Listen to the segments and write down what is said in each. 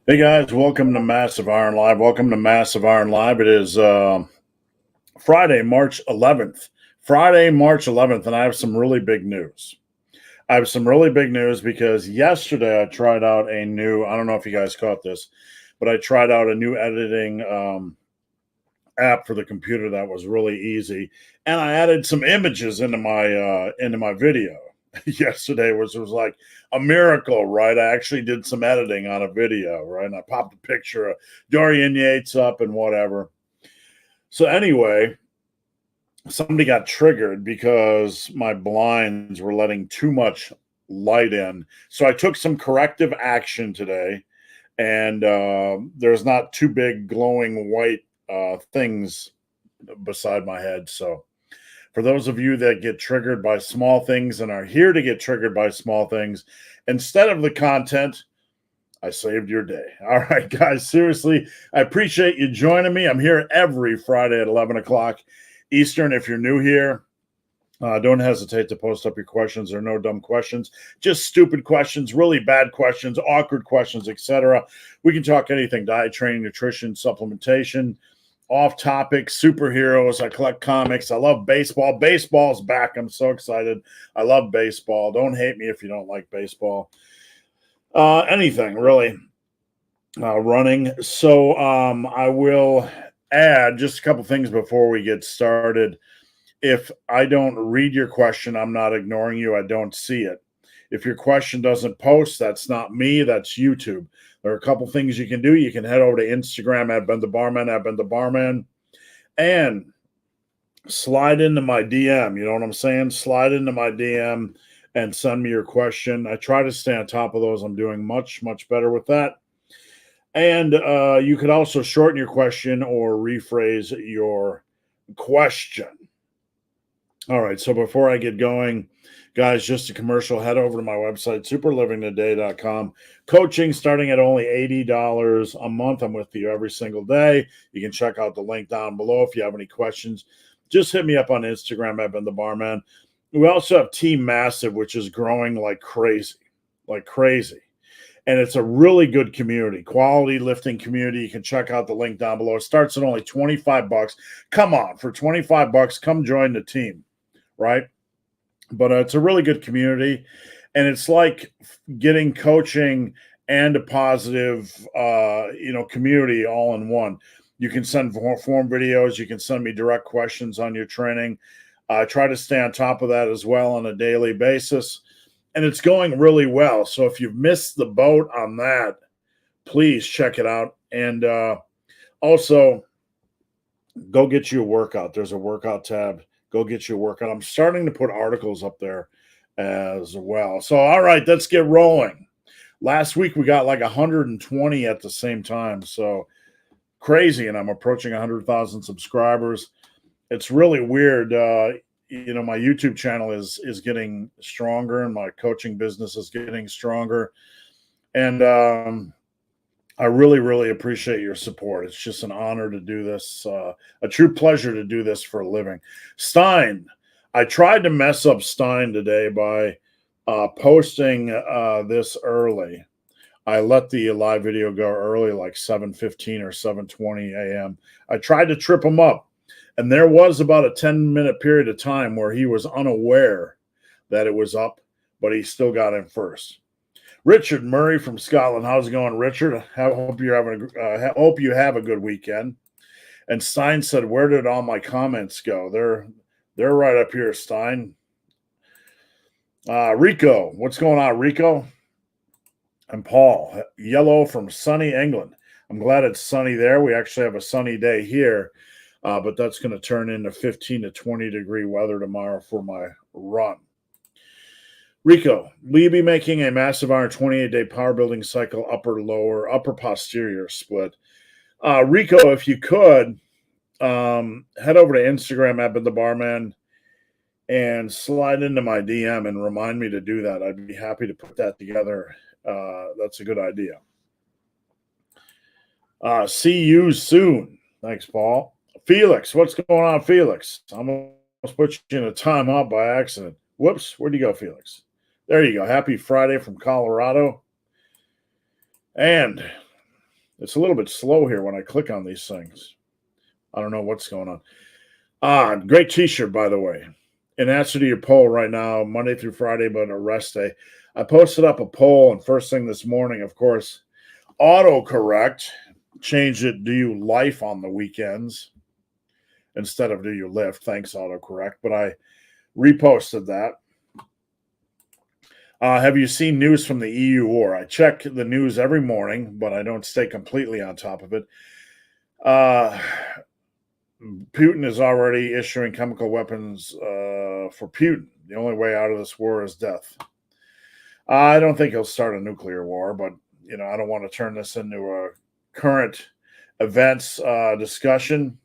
Hey guys, welcome to Massive Iron Live. Welcome to Massive Iron Live. It is Friday, March 11th. Friday, March 11th, and I have some really big news. I have some really big news because yesterday I tried out I don't know if you guys caught this, but I tried out a new editing app for the computer that was really easy, and I added some images into my video yesterday, which was like a miracle, right? I actually did some editing on a video, right? And I popped a picture of Dorian Yates up and whatever. So anyway, somebody got triggered because my blinds were letting too much light in. So I took some corrective action today, and there's not two big glowing white things beside my head. So for those of you that get triggered by small things and are here to get triggered by small things, instead of the content, I saved your day. All right, guys, seriously, I appreciate you joining me. I'm here every Friday at 11 o'clock Eastern. If you're new here, don't hesitate to post up your questions. There are no dumb questions, just stupid questions, really bad questions, awkward questions, etc. We can talk anything: diet, training, nutrition, supplementation, off topic, superheroes. I collect comics. I love baseball. Baseball's back. I'm so excited. I love baseball. Don't hate me if you don't like baseball. Anything really. Running. So I will add just a couple things before we get started. If I don't read your question, I'm not ignoring you. I don't see it. If your question doesn't post, that's not me, that's YouTube. There are a couple things you can do. You can head over to Instagram at Ben the Barman, and slide into my DM. You know what I'm saying? Slide into my DM and send me your question. I try to stay on top of those. I'm doing much, much better with that. And you could also shorten your question or rephrase your question. All right, so before I get going, guys, just a commercial, head over to my website, superlivingtoday.com. Coaching starting at only $80 a month. I'm with you every single day. You can check out the link down below if you have any questions. Just hit me up on Instagram at Ben the Barman. We also have Team Massive, which is growing like crazy, like crazy. And it's a really good community, quality lifting community. You can check out the link down below. It starts at only 25 bucks. Come on, for 25 bucks, come join the team. Right? But it's a really good community, and it's like getting coaching and a positive, community all in one. You can send form videos. You can send me direct questions on your training. I try to stay on top of that as well on a daily basis, and it's going really well. So if you've missed the boat on that, please check it out. And also, go get you a workout. There's a workout tab. Go get you a workout. I'm starting to put articles up there as well. So, all right, let's get rolling. Last week we got like 120 at the same time. So crazy. And I'm approaching 100,000 subscribers. It's really weird. My YouTube channel is getting stronger, and my coaching business is getting stronger. And I really, really appreciate your support. It's just an honor to do this, a true pleasure to do this for a living. Stein, I tried to mess up Stein today by posting this early. I let the live video go early, like 7:15 or 7:20 a.m. I tried to trip him up, and there was about a 10-minute period of time where he was unaware that it was up, but he still got in first. Richard Murray from Scotland. How's it going, Richard? Hope you have a good weekend. And Stein said, "Where did all my comments go?" They're right up here, Stein. Rico, what's going on, Rico? And Paul, yellow from sunny England. I'm glad it's sunny there. We actually have a sunny day here, but that's going to turn into 15 to 20 degree weather tomorrow for my run. Rico, will you be making a massive iron 28-day power building cycle, upper posterior split? Rico, if you could, head over to Instagram at the Barman and slide into my DM and remind me to do that. I'd be happy to put that together. That's a good idea. See you soon. Thanks, Paul. Felix, what's going on, Felix? I almost put you in a timeout by accident. Whoops, where'd you go, Felix? There you go. Happy Friday from Colorado. And It's a little bit slow here when I click on these things. I don't know what's going on. Great t-shirt, by the way. In answer to your poll right now, Monday through Friday, but a rest day, I posted up a poll, and first thing this morning, of course, autocorrect changed it. Do you life on the weekends instead of do you lift? Thanks, autocorrect. But I reposted that. Have you seen news from the EU war? I check the news every morning, but I don't stay completely on top of it. Putin is already issuing chemical weapons for Putin. The only way out of this war is death. I don't think he'll start a nuclear war, but I don't want to turn this into a current events discussion.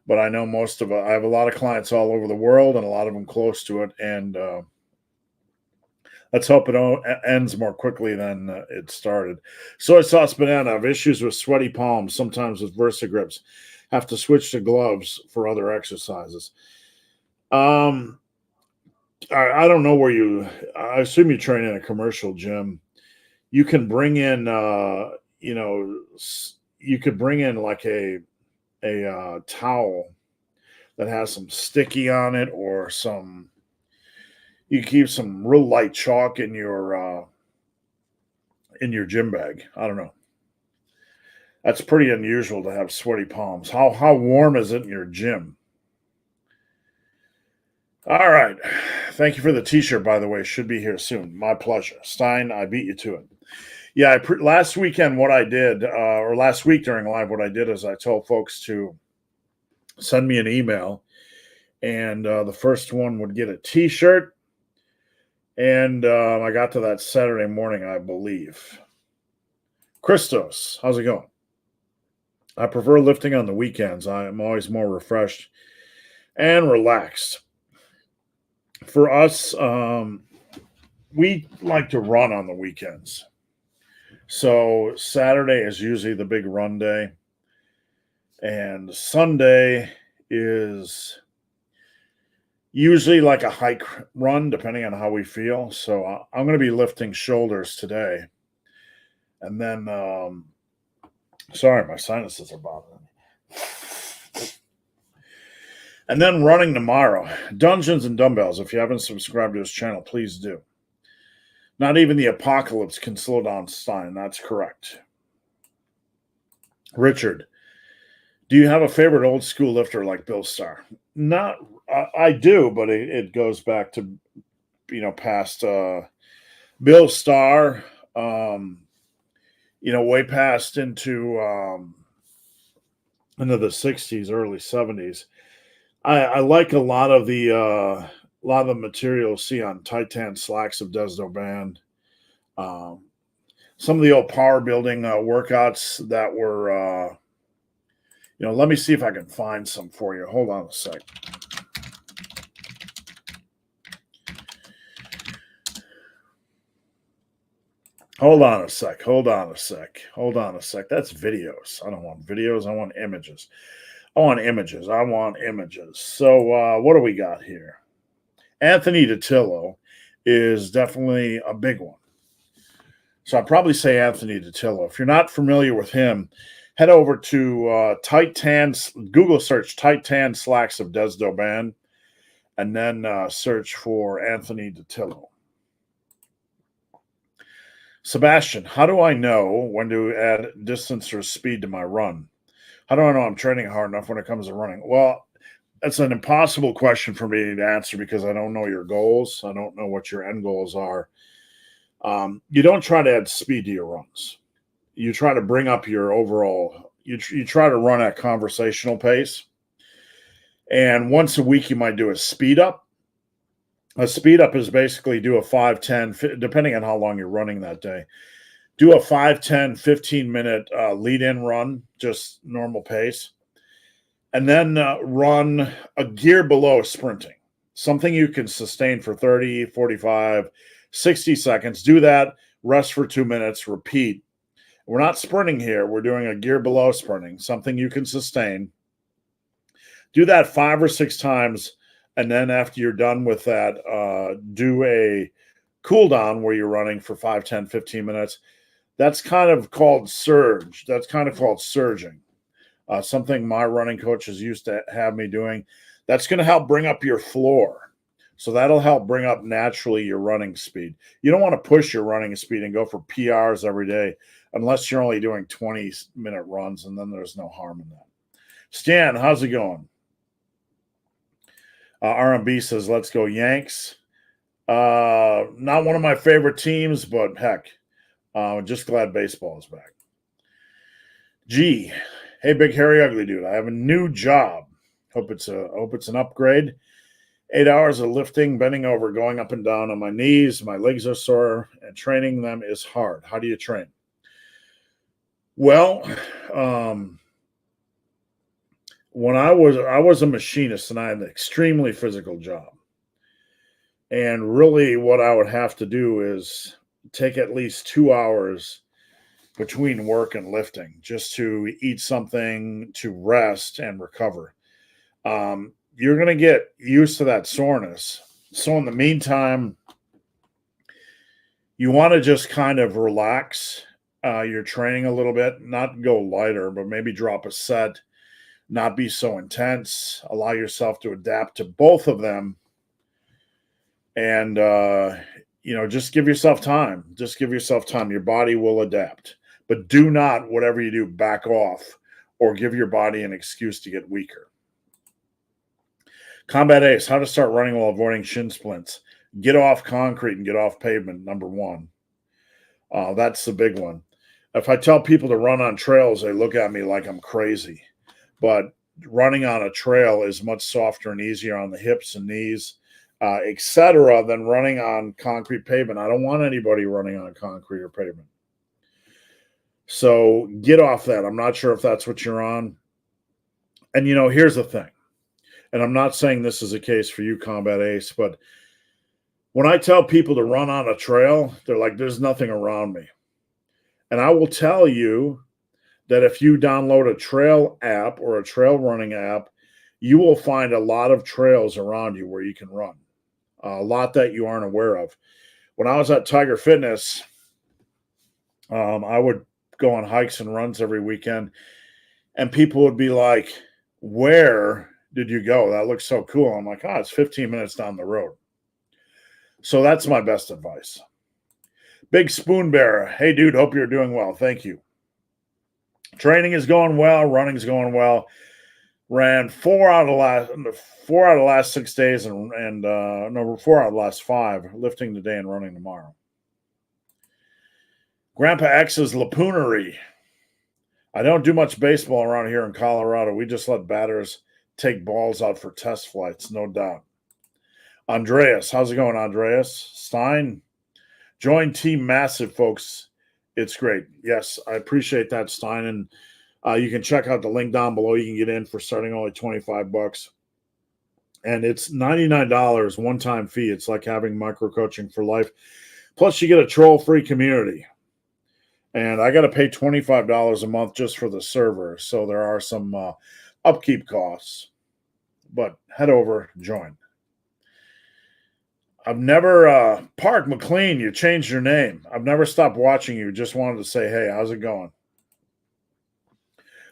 But I know I have a lot of clients all over the world, and a lot of them close to it, and let's hope it ends more quickly than it started. Soy sauce banana. I have issues with sweaty palms, sometimes with VersaGrips. Have to switch to gloves for other exercises. I don't know where I assume you train in a commercial gym. You can bring in, you could bring in like a towel that has some sticky on it, or you keep some real light chalk in your gym bag. I don't know. That's pretty unusual to have sweaty palms. How warm is it in your gym? All right. Thank you for the t-shirt, by the way. Should be here soon. My pleasure. Stein, I beat you to it. Yeah, last weekend what I did, or last week during live, what I did is I told folks to send me an email, and the first one would get a t-shirt. And I got to that Saturday morning, I believe. Christos, how's it going? I prefer lifting on the weekends. I'm always more refreshed and relaxed. For us, we like to run on the weekends. So Saturday is usually the big run day. And Sunday is usually like a hike run, depending on how we feel. So I'm going to be lifting shoulders today. And then, sorry, my sinuses are bothering me. And then running tomorrow. Dungeons and Dumbbells. If you haven't subscribed to his channel, please do. Not even the apocalypse can slow down Stein. That's correct. Richard, do you have a favorite old school lifter like Bill Starr? Not, I do, but it goes back to, past Bill Starr, way past into the 60s, early 70s. I like a lot of the material you'll see on Titan Slacks of Desdo Band. Some of the old power building workouts that were, let me see if I can find some for you. Hold on a sec. Hold on a sec. That's videos. I don't want videos. I want images. So what do we got here? Anthony DiTillo is definitely a big one. So I'd probably say Anthony DiTillo. If you're not familiar with him, head over to Google search Titan Slacks of Desdo Band, and then search for Anthony DiTillo. Sebastian, how do I know when to add distance or speed to my run? How do I know I'm training hard enough when it comes to running? Well, that's an impossible question for me to answer because I don't know your goals. I don't know what your end goals are. You don't try to add speed to your runs. You try to bring up your overall, you try to run at conversational pace. And once a week, you might do a speed up. A speed up is basically do a 5, 10, depending on how long you're running that day. Do a 5, 10, 15-minute lead-in run, just normal pace. And then run a gear below sprinting, something you can sustain for 30, 45, 60 seconds. Do that, rest for 2 minutes, repeat. We're not sprinting here. We're doing a gear below sprinting, something you can sustain. Do that 5 or 6 times. And then after you're done with that, do a cool down where you're running for 5, 10, 15 minutes. That's kind of called surge. That's kind of called surging. Something my running coaches used to have me doing. That's going to help bring up your floor. So that'll help bring up naturally your running speed. You don't want to push your running speed and go for PRs every day unless you're only doing 20-minute runs, and then there's no harm in that. Stan, how's it going? RMB says, let's go Yanks. Not one of my favorite teams, but heck, just glad baseball is back. G, hey, big, hairy, ugly dude. I have a new job. Hope it's an upgrade. 8 hours of lifting, bending over, going up and down on my knees. My legs are sore, and training them is hard. How do you train? Well, when I was a machinist, and I had an extremely physical job. And really what I would have to do is take at least 2 hours between work and lifting just to eat something, to rest and recover. You're going to get used to that soreness. So in the meantime, you want to just kind of relax your training a little bit, not go lighter, but maybe drop a set, not be so intense, allow yourself to adapt to both of them. And, just give yourself time. Just give yourself time. Your body will adapt. But do not, whatever you do, back off or give your body an excuse to get weaker. Combat Ace, how to start running while avoiding shin splints. Get off concrete and get off pavement, number one. That's the big one. If I tell people to run on trails, they look at me like I'm crazy. But running on a trail is much softer and easier on the hips and knees, etc., than running on concrete pavement. I don't want anybody running on concrete or pavement. So get off that. I'm not sure if that's what you're on. And, here's the thing. And I'm not saying this is a case for you, Combat Ace, but when I tell people to run on a trail, they're like, there's nothing around me. And I will tell you that if you download a trail app or a trail running app, you will find a lot of trails around you where you can run, a lot that you aren't aware of. When I was at Tiger Fitness, I would go on hikes and runs every weekend, and people would be like, where did you go? That looks so cool. I'm like, it's 15 minutes down the road. So that's my best advice. Big Spoon Bear. Hey, dude, hope you're doing well. Thank you. Training is going well. Running is going well. Ran 4 out of the last 6 days, and 4 out of the last 5. Lifting today and running tomorrow. Grandpa X's Lapoonery. I don't do much baseball around here in Colorado. We just let batters take balls out for test flights, no doubt. Andreas, how's it going, Andreas? Stein, join Team Massive, folks. It's great. Yes, I appreciate that, Stein. And you can check out the link down below. You can get in for starting only $25. And it's $99 one-time fee. It's like having micro-coaching for life. Plus, you get a troll-free community. And I got to pay $25 a month just for the server. So there are some upkeep costs. But head over, join. I've never, Park McLean, you changed your name. I've never stopped watching you. Just wanted to say, hey, how's it going?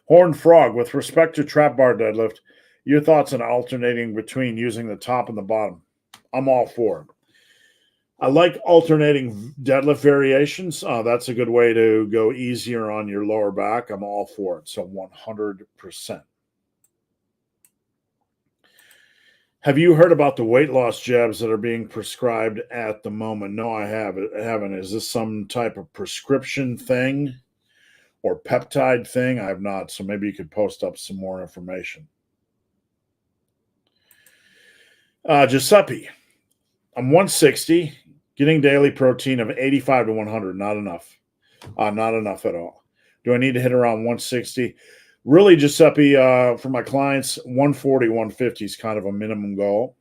Horned Frog, with respect to trap bar deadlift, your thoughts on alternating between using the top and the bottom? I'm all for it. I like alternating deadlift variations. That's a good way to go easier on your lower back. I'm all for it. So 100%. Have you heard about the weight loss jabs that are being prescribed at the moment? No, I haven't. Is this some type of prescription thing or peptide thing? I have not. So maybe you could post up some more information. Giuseppe, I'm 160, getting daily protein of 85 to 100. Not enough. Not enough at all. Do I need to hit around 160? Really, Giuseppe, for my clients, 140, 150 is kind of a minimum goal.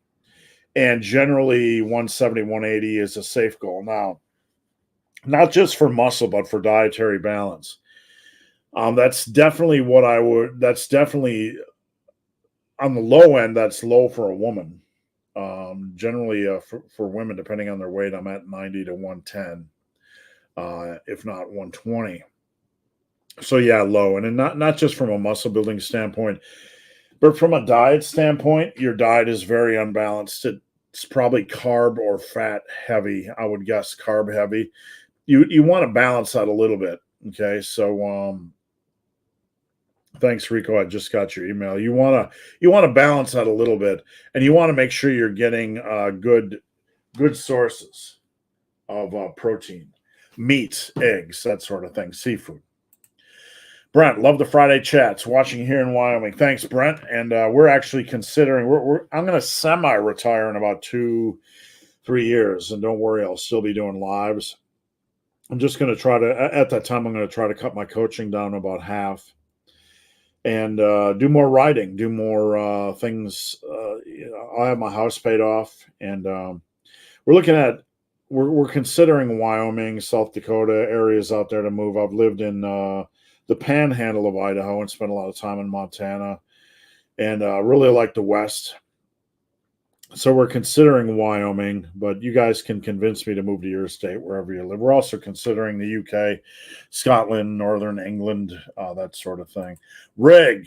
And generally, 170, 180 is a safe goal. Now, not just for muscle, but for dietary balance. That's definitely that's definitely on the low end, that's low for a woman. Generally, for women, depending on their weight, I'm at 90 to 110. if not 120. So yeah, low. And not just from a muscle building standpoint, but from a diet standpoint, your diet is very unbalanced. It's probably carb or fat heavy. I would guess carb heavy. You want to balance that a little bit. Okay. So thanks, Rico. I just got your email. You want to balance that a little bit, and you want to make sure you're getting good sources of protein, meats, eggs, that sort of thing, seafood. Brent, love the Friday chats. Watching here in Wyoming. Thanks, Brent. And we're actually considering. I'm going to semi-retire in about 2-3 years, and don't worry, I'll still be doing lives. I'm just going to try to. At that time, I'm going to try to cut my coaching down about half, and do more writing, do more things. I'll have my house paid off, and we're looking at. We're considering Wyoming, South Dakota areas out there to move. I've lived in the panhandle of Idaho and spent a lot of time in Montana, and really like the West. So we're considering Wyoming, but you guys can convince me to move to your state, wherever you live. We're also considering the UK, Scotland, Northern England, that sort of thing. Rig,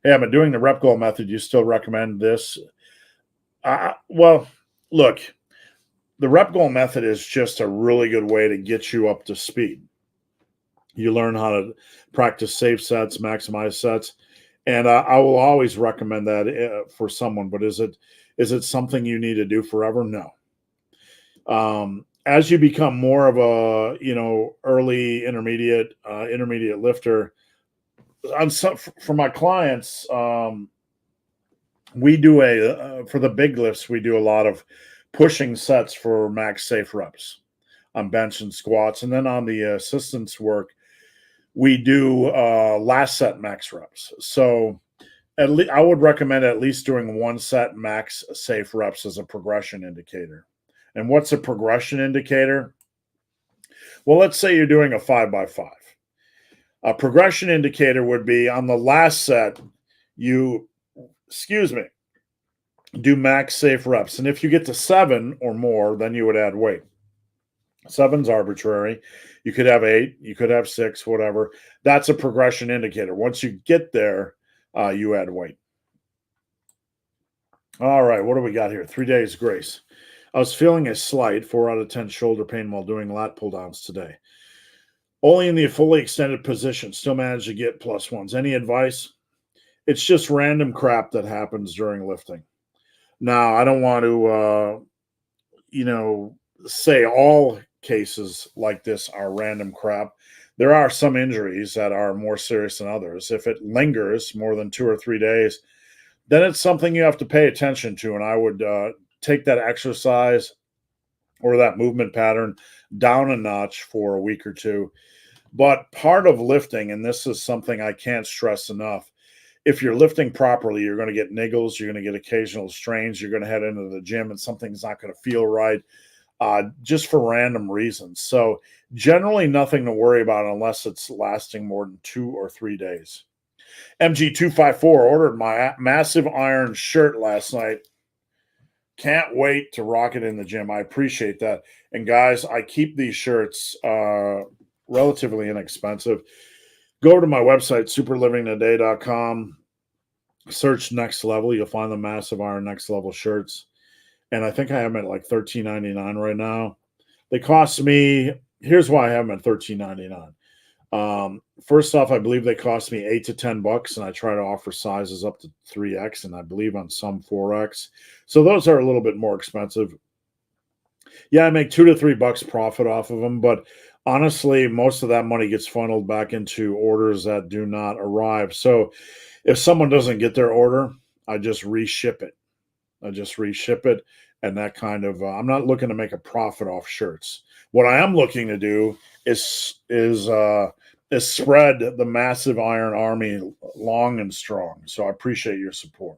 hey, I've been doing the rep goal method. You still recommend this? Well, look, the rep goal method is just a really good way to get you up to speed. You learn how to practice safe sets, maximize sets. And I will always recommend that for someone, but is it something you need to do forever? No. As you become more of a early intermediate lifter, for my clients, we do for the big lifts, we do a lot of pushing sets for max safe reps on bench and squats, and then on the assistance work, we do last set max reps. So I would recommend at least doing one set max safe reps as a progression indicator. And what's a progression indicator? Well, let's say you're doing a 5x5. A progression indicator would be on the last set, do max safe reps. And if you get to 7 or more, then you would add weight. 7's arbitrary. You could have 8, you could have 6, whatever. That's a progression indicator. Once you get there, you add weight. All right, what do we got here? 3 days grace. I was feeling a slight 4 out of 10 shoulder pain while doing lat pull downs today. Only in the fully extended position. Still managed to get +1s. Any advice? It's just random crap that happens during lifting. Now, I don't want to, say all cases like this are random crap. There are some injuries that are more serious than others. If it lingers more than 2 or 3 days, then it's something you have to pay attention to. And I would take that exercise or that movement pattern down a notch for a week or two. But part of lifting, and this is something I can't stress enough, if you're lifting properly, you're going to get niggles, you're going to get occasional strains, you're going to head into the gym and something's not going to feel right. Just for random reasons. So generally nothing to worry about unless it's lasting more than 2 or 3 days. MG254 ordered my massive iron shirt last night. Can't wait to rock it in the gym. I appreciate that. And guys, I keep these shirts relatively inexpensive. Go to my website, superlivingtoday.com. Search Next Level. You'll find the massive iron Next Level shirts. And I think I have them at like $13.99 right now. They cost me, here's why I have them at $13.99. First off, I believe they cost me $8 to $10, and I try to offer sizes up to 3X, and I believe on some 4X. So those are a little bit more expensive. Yeah, I make $2 to $3 profit off of them, but honestly, most of that money gets funneled back into orders that do not arrive. So if someone doesn't get their order, I just reship it. And that kind of I'm not looking to make a profit off shirts. What I am looking to do is spread the massive iron army long and strong. So I appreciate your support.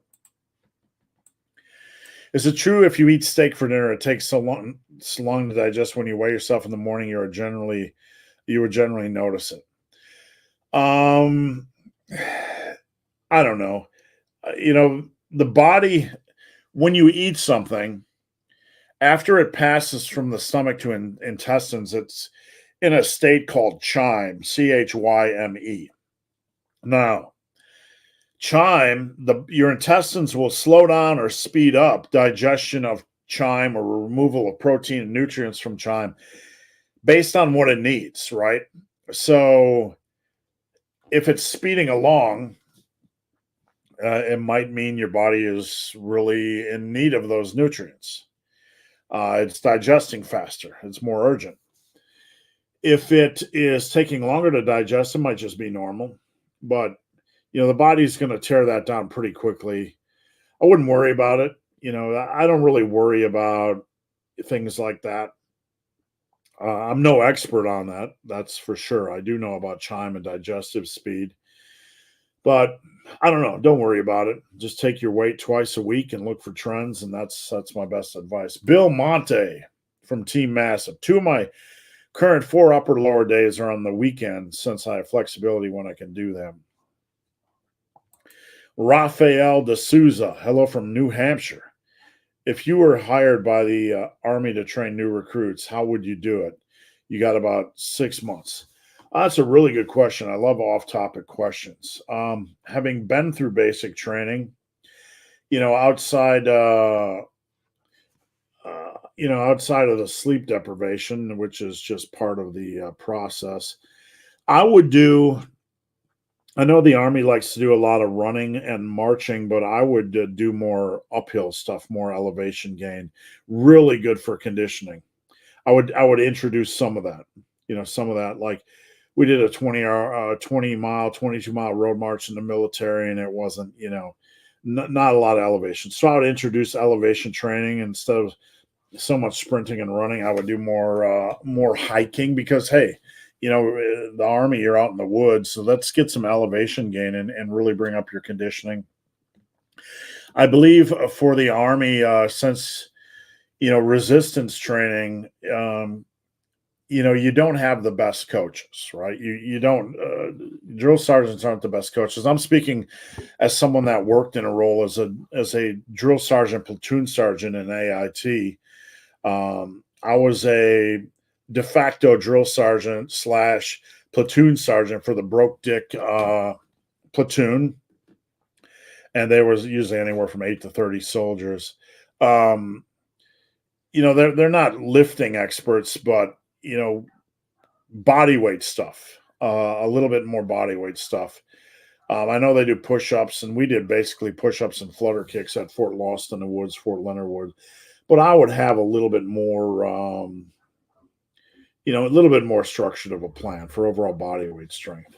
Is it true if you eat steak for dinner, it takes so long to digest? When you weigh yourself in the morning, you would generally notice it? I don't know. The body, when you eat something, after it passes from the stomach to intestines, in a state called chyme, CHYME. Now, chyme, your intestines will slow down or speed up digestion of chyme or removal of protein and nutrients from chyme based on what it needs, right? So if it's speeding along, it might mean your body is really in need of those nutrients. It's digesting faster, it's more urgent. If it is taking longer to digest, it might just be normal, but the body's going to tear that down pretty quickly. I wouldn't worry about it. I don't really worry about things like that. I'm no expert on that, that's for sure. I do know about chyme and digestive speed, but I don't know. Don't worry about it. Just take your weight twice a week and look for trends, and that's my best advice. Bill Monte from Team Massive. Two of my current 4 upper lower days are on the weekend since I have flexibility when I can do them. Rafael de Souza, hello from New Hampshire. If you were hired by the Army to train new recruits, how would you do it? You got about 6 months. That's a really good question. I love off-topic questions. Having been through basic training, outside outside of the sleep deprivation, which is just part of the process, I know the Army likes to do a lot of running and marching, but I would do more uphill stuff, more elevation gain. Really good for conditioning. I would introduce some of that. Like we did a 20-mile, 22-mile road march in the military, and it wasn't, not a lot of elevation. So I would introduce elevation training instead of so much sprinting and running. I would do more hiking because, hey, the Army, you're out in the woods, so let's get some elevation gain and really bring up your conditioning. I believe for the Army, since resistance training, you don't have the best coaches, right? You don't. Drill sergeants aren't the best coaches. I'm speaking as someone that worked in a role as a drill sergeant, platoon sergeant in AIT. I was a de facto drill sergeant / platoon sergeant for the Broke Dick platoon, and there was usually anywhere from 8 to 30 soldiers. They're not lifting experts, but body weight stuff, a little bit more body weight stuff. I know they do push-ups, and we did basically push-ups and flutter kicks at Fort Lost in the Woods, Fort Leonard Wood. But I would have a little bit more, a little bit more structured of a plan for overall body weight strength.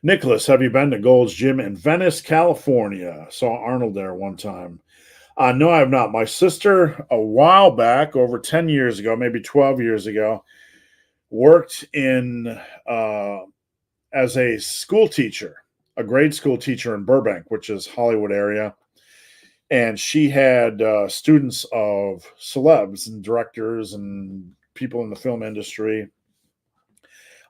Nicholas, have you been to Gold's Gym in Venice, California? Saw Arnold there one time. No, I have not. My sister, a while back, over 10 years ago, maybe 12 years ago, worked in as a school teacher, a grade school teacher in Burbank, which is Hollywood area. And she had students of celebs and directors and people in the film industry.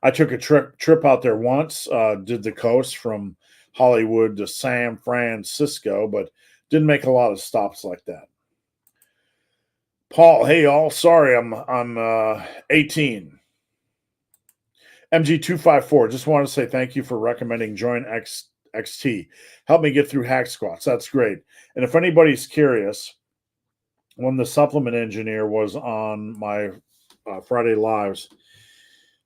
I took a trip out there once, did the coast from Hollywood to San Francisco, but didn't make a lot of stops like that. Paul, hey all, sorry, I'm 18. MG254, just want to say thank you for recommending Join XT. Help me get through hack squats. That's great. And if anybody's curious, when the supplement engineer was on my Friday Lives,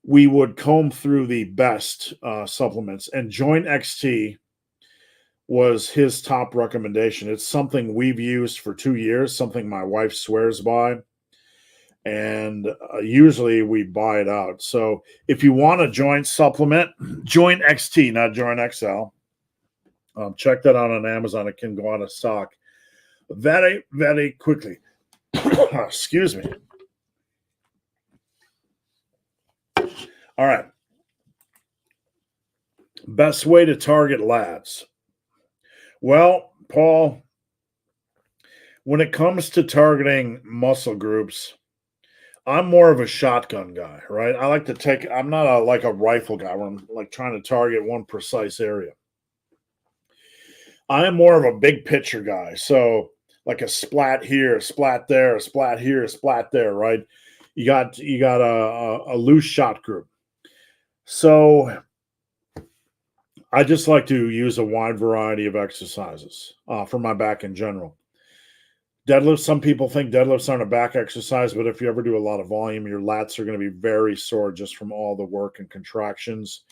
we would comb through the best supplements, and Join XT was his top recommendation. It's something we've used for 2 years, something my wife swears by, and usually we buy it out. So if you want a joint supplement, Join XT, not Join XL. Check that out on Amazon. It can go out of stock very, very quickly. Excuse me. All right. Best way to target lads. Well, Paul, when it comes to targeting muscle groups, I'm more of a shotgun guy, right? I like to take, I'm not like a rifle guy where I'm like trying to target one precise area. I am more of a big picture guy. So like a splat here, a splat there, a splat here, a splat there, right? you got a loose shot group. So I just like to use a wide variety of exercises for my back in general. Deadlifts, some people think deadlifts aren't a back exercise, but if you ever do a lot of volume, your lats are going to be very sore just from all the work and contractions,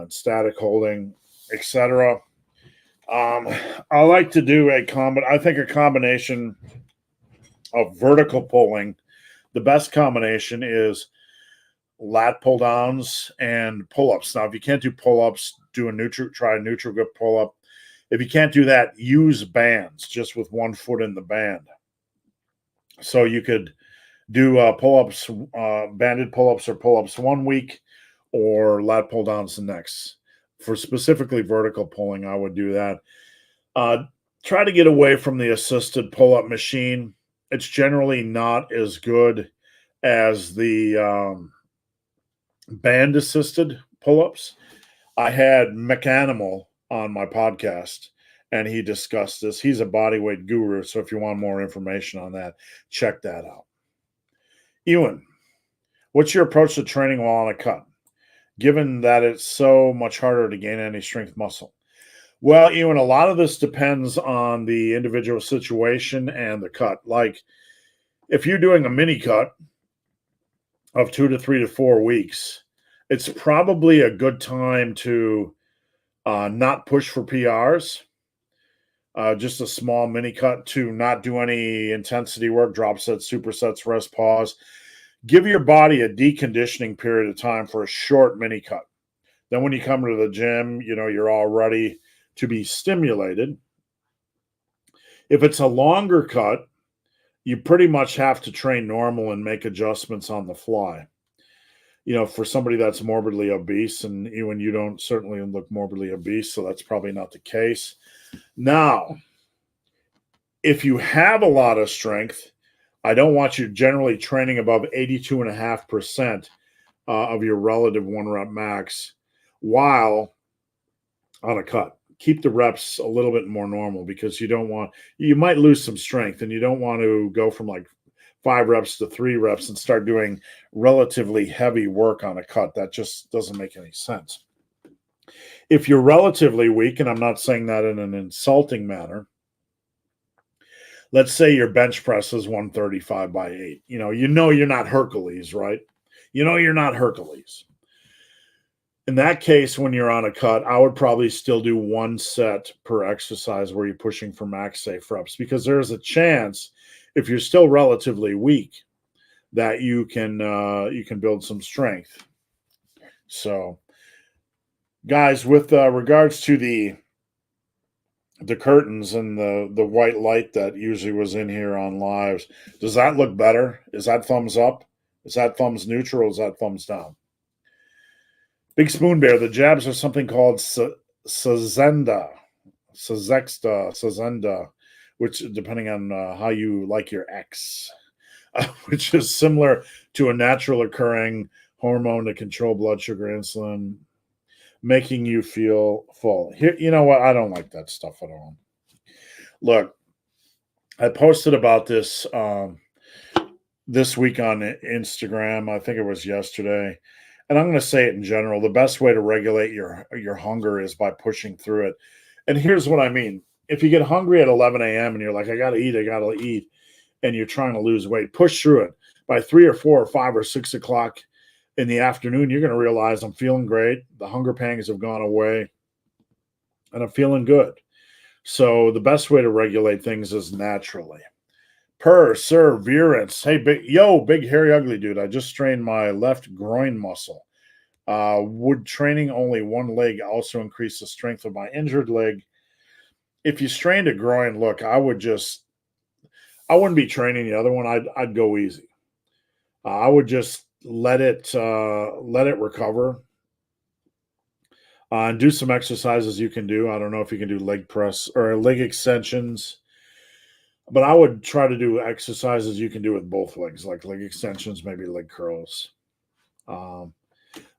static holding, etc. I like to do I think a combination of vertical pulling. The best combination is lat pull downs and pull ups. Now, if you can't do pull ups, try a neutral grip pull up. If you can't do that, use bands just with one foot in the band. So you could do pull ups, banded pull ups or pull ups one week, or lat pull downs the next. For specifically vertical pulling, I would do that. Try to get away from the assisted pull up machine. It's generally not as good as the band assisted pull ups. I had Mechanimal on my podcast, and he discussed this. He's a bodyweight guru, so if you want more information on that, check that out. Ewan, what's your approach to training while on a cut, given that it's so much harder to gain any strength muscle? Well, Ewan, a lot of this depends on the individual situation and the cut. Like, if you're doing a mini cut of 2 to 3 to 4 weeks, it's probably a good time to not push for PRs. Just a small mini cut, to not do any intensity work, drop sets, supersets, rest, pause. Give your body a deconditioning period of time for a short mini cut. Then when you come to the gym, you're all ready to be stimulated. If it's a longer cut, you pretty much have to train normal and make adjustments on the fly. For somebody that's morbidly obese, and even you don't certainly look morbidly obese, so that's probably not the case. Now, if you have a lot of strength, I don't want you generally training above 82.5% of your relative 1 rep max while on a cut. Keep the reps a little bit more normal, because you might lose some strength, and you don't want to go from like 5 reps to 3 reps and start doing relatively heavy work on a cut. That just doesn't make any sense. If you're relatively weak, and I'm not saying that in an insulting manner, let's say your bench press is 135 by 8. You're not Hercules, right? You're not Hercules. In that case, when you're on a cut, I would probably still do 1 set per exercise where you're pushing for max safe reps, because there's a chance, if you're still relatively weak, that you can build some strength. So, guys, with regards to the curtains and the white light that usually was in here on lives, does that look better? Is that thumbs up? Is that thumbs neutral? Is that thumbs down? Big Spoon Bear, the jabs are something called Sazenda, which, depending on how you like your X, which is similar to a natural occurring hormone to control blood sugar, insulin, making you feel full. Here, you know what? I don't like that stuff at all. Look, I posted about this this week on Instagram. I think it was yesterday. And I'm going to say it in general. The best way to regulate your hunger is by pushing through it. And here's what I mean. If you get hungry at 11 a.m. and you're like, I got to eat, and you're trying to lose weight, push through it. By 3 or 4 or 5 or 6 o'clock in the afternoon, you're going to realize I'm feeling great. The hunger pangs have gone away, and I'm feeling good. So the best way to regulate things is naturally. Perseverance. Hey, big hairy ugly dude. I just strained my left groin muscle. Would training only one leg also increase the strength of my injured leg? If you strained a groin, look, I wouldn't be training the other one. I'd go easy. I would just let it recover. And do some exercises you can do. I don't know if you can do leg press or leg extensions. But I would try to do exercises you can do with both legs, like leg extensions, maybe leg curls. But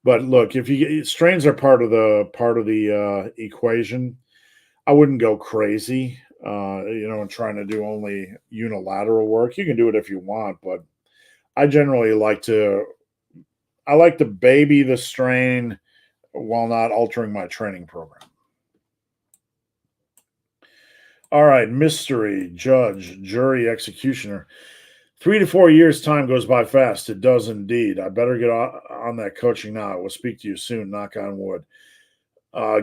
look, if strains are part of the equation, I wouldn't go crazy, and trying to do only unilateral work. You can do it if you want, but I generally like to baby the strain while not altering my training program. All right, mystery, judge, jury, executioner. 3 to 4 years, time goes by fast. It does indeed. I better get on that coaching now. I will speak to you soon. Knock on wood.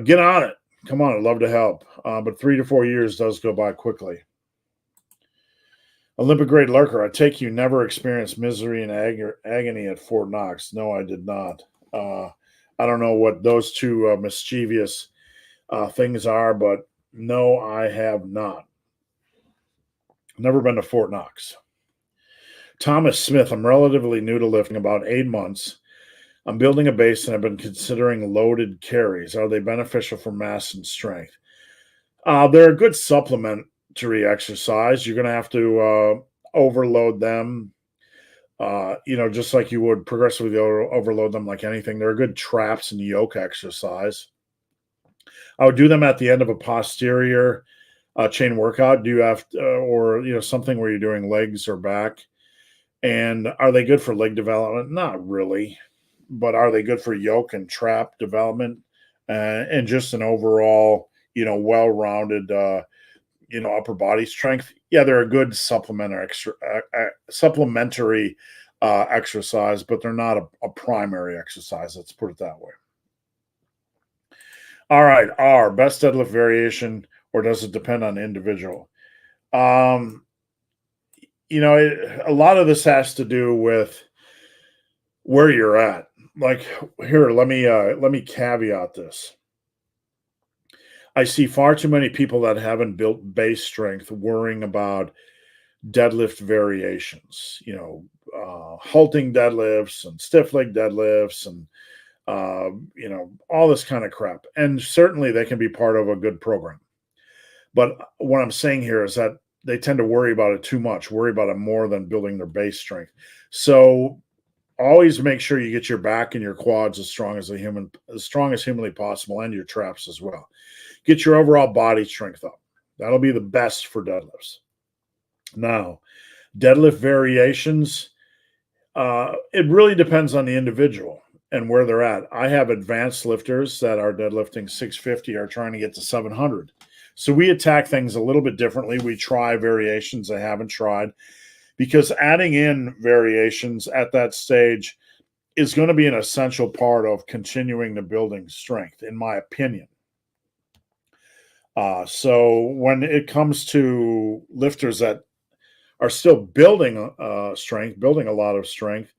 Get on it. Come on, I'd love to help. But 3 to 4 years does go by quickly. Olympic grade lurker. I take you never experienced misery and agony at Fort Knox. No, I did not. I don't know what those two mischievous things are, but no, I have not. Never been to Fort Knox. Thomas Smith. I'm relatively new to lifting, about 8 months. I'm building a base and I've been considering loaded carries. Are they beneficial for mass and strength? They're a good supplementary exercise. You're going to have to overload them, just like you would progressively overload them like anything. They're good traps and yoke exercise. I would do them at the end of a posterior chain workout. Do you have or something where you're doing legs or back? And are they good for leg development? Not really. But are they good for yoke and trap development and just an overall, well-rounded, upper body strength? Yeah, they're a good supplementary exercise, but they're not a primary exercise. Let's put it that way. All right, R, best deadlift variation, or does it depend on the individual? A lot of this has to do with where you're at. Like here, let me caveat this. I see far too many people that haven't built base strength worrying about deadlift variations, halting deadlifts and stiff leg deadlifts and all this kind of crap. And certainly they can be part of a good program. But what I'm saying here is that they tend to worry about it too much, worry about it more than building their base strength. So always make sure you get your back and your quads as strong as humanly possible, and your traps as well. Get your overall body strength up. That'll be the best for deadlifts. Now, deadlift variations, it really depends on the individual and where they're at. I have advanced lifters that are deadlifting 650 are trying to get to 700. So we attack things a little bit differently. We try variations they haven't tried, because adding in variations at that stage is going to be an essential part of continuing to building strength, in my opinion. So when it comes to lifters that are still building strength, building a lot of strength,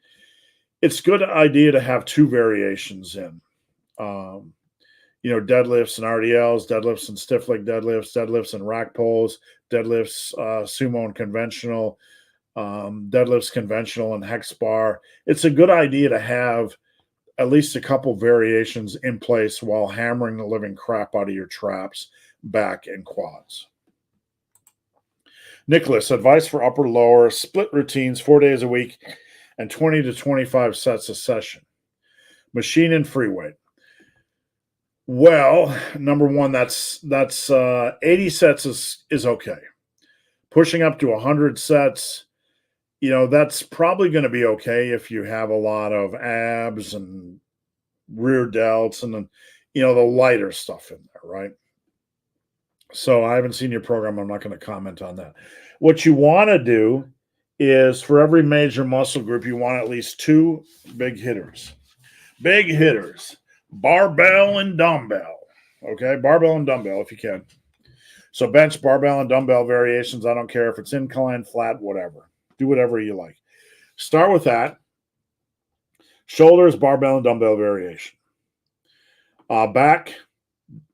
it's a good idea to have two variations in. Deadlifts and RDLs, deadlifts and stiff leg deadlifts, deadlifts and rack pulls, deadlifts, sumo and conventional, deadlifts conventional and hex bar. It's a good idea to have at least a couple variations in place while hammering the living crap out of your traps, back, and quads. Nicholas, advice for upper lower split routines 4 days a week and 20 to 25 sets a session. Machine and free weight. Well, number one, that's 80 sets is okay. Pushing up to 100 sets, that's probably going to be okay if you have a lot of abs and rear delts and then, the lighter stuff in there, right? So I haven't seen your program. I'm not going to comment on that. What you want to do is, for every major muscle group, you want at least two big hitters. Big hitters, barbell and dumbbell. Okay, barbell and dumbbell if you can. So bench, barbell, and dumbbell variations. I don't care if it's incline, flat, whatever. Do whatever you like. Start with that. Shoulders, barbell, and dumbbell variation. Back,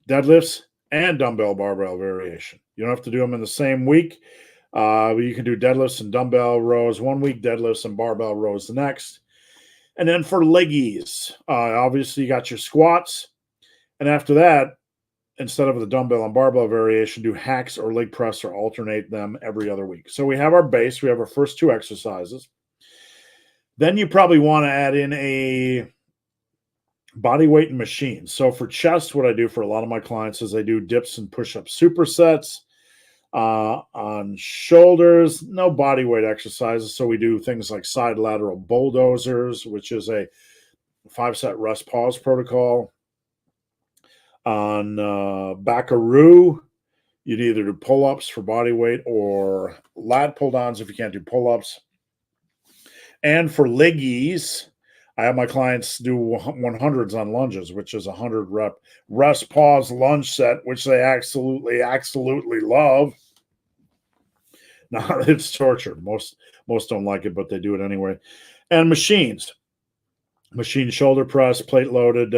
deadlifts, and dumbbell barbell variation. You don't have to do them in the same week. But you can do deadlifts and dumbbell rows one week, deadlifts and barbell rows the next. And then for leggies, obviously you got your squats. And after that, instead of the dumbbell and barbell variation, do hacks or leg press or alternate them every other week. So we have our base. We have our first two exercises. Then you probably want to add in a body weight and machine. So for chest, what I do for a lot of my clients is I do dips and push-up supersets. On shoulders, no body weight exercises. So we do things like side lateral bulldozers, which is a 5-set rest pause protocol. On Backaroo, you'd either do pull-ups for body weight or lat pull-downs if you can't do pull-ups. And for liggies, I have my clients do 100s on lunges, which is a 100 rep rest pause lunge set, which they absolutely love. Now it's torture. Most don't like it, but they do it anyway. And machine shoulder press, plate loaded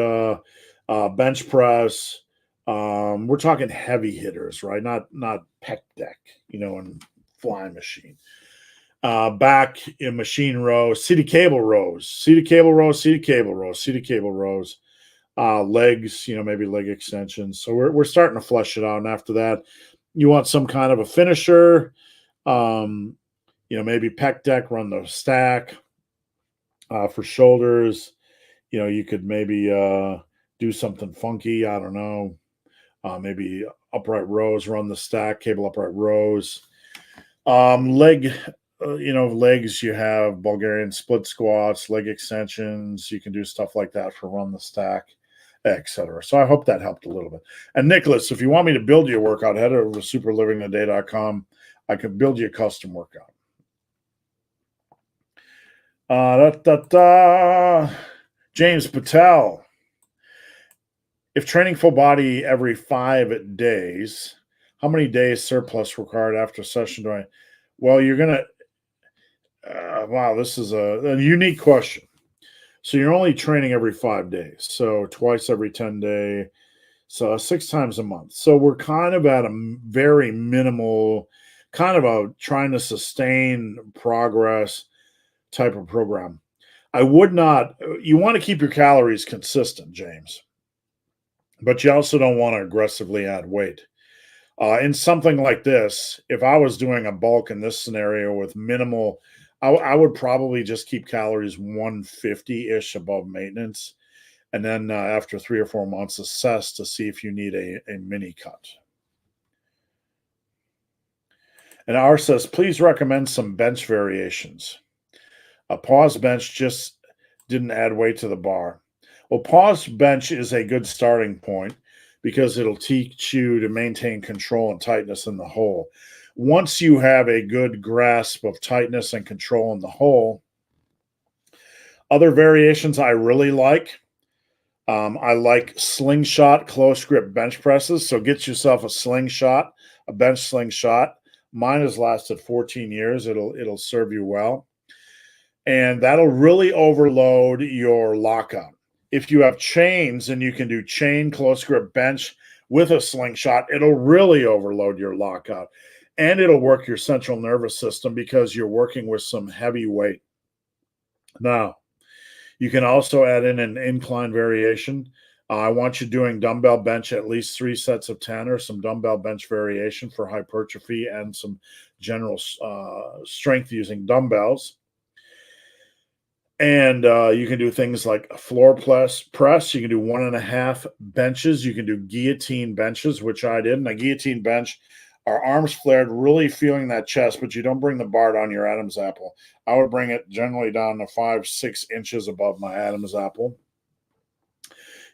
bench press. We're talking heavy hitters, right? Not pec deck, and flying machine. Back in machine rows, seated cable rows, seated cable rows, seated cable rows, seated cable rows. Legs, maybe leg extensions. So we're starting to flesh it out. And after that, you want some kind of a finisher. Maybe pec deck, run the stack. For shoulders, you could maybe do something funky. I don't know. Maybe upright rows, run the stack, cable upright rows. Legs, you have Bulgarian split squats, leg extensions. You can do stuff like that for run the stack, etc. So I hope that helped a little bit. And Nicholas, if you want me to build you a workout, head over to superlivingtoday.com. I can build you a custom workout. James Patel. If training full body every 5 days, how many days surplus required after session do I? Well, you're going to, wow, this is a unique question. So you're only training every 5 days. So twice every 10 day. So 6 times a month. So we're kind of at a very minimal, kind of a trying to sustain progress type of program. I would not, you want to keep your calories consistent, James, but you also don't want to aggressively add weight. In something like this, if I was doing a bulk in this scenario with minimal, I would probably just keep calories 150-ish above maintenance. And then after 3 or 4 months, assess to see if you need a mini cut. And R says, please recommend some bench variations. A pause bench just didn't add weight to the bar. Well, pause bench is a good starting point because it'll teach you to maintain control and tightness in the hole. Once you have a good grasp of tightness and control in the hole, other variations I really like. I like slingshot close grip bench presses. So get yourself a slingshot, a bench slingshot. Mine has lasted 14 years. It'll serve you well. And that'll really overload your lockout. If you have chains and you can do chain close grip bench with a slingshot, it'll really overload your lockout. And it'll work your central nervous system because you're working with some heavy weight. Now, you can also add in an incline variation. I want you doing dumbbell bench at least 3 sets of 10 or some dumbbell bench variation for hypertrophy and some general strength using dumbbells. And you can do things like a floor press. You can do 1.5 benches. You can do guillotine benches, which I did. And a guillotine bench, our arms flared, really feeling that chest, but you don't bring the bar down your Adam's apple. I would bring it generally down to 5-6 inches above my Adam's apple.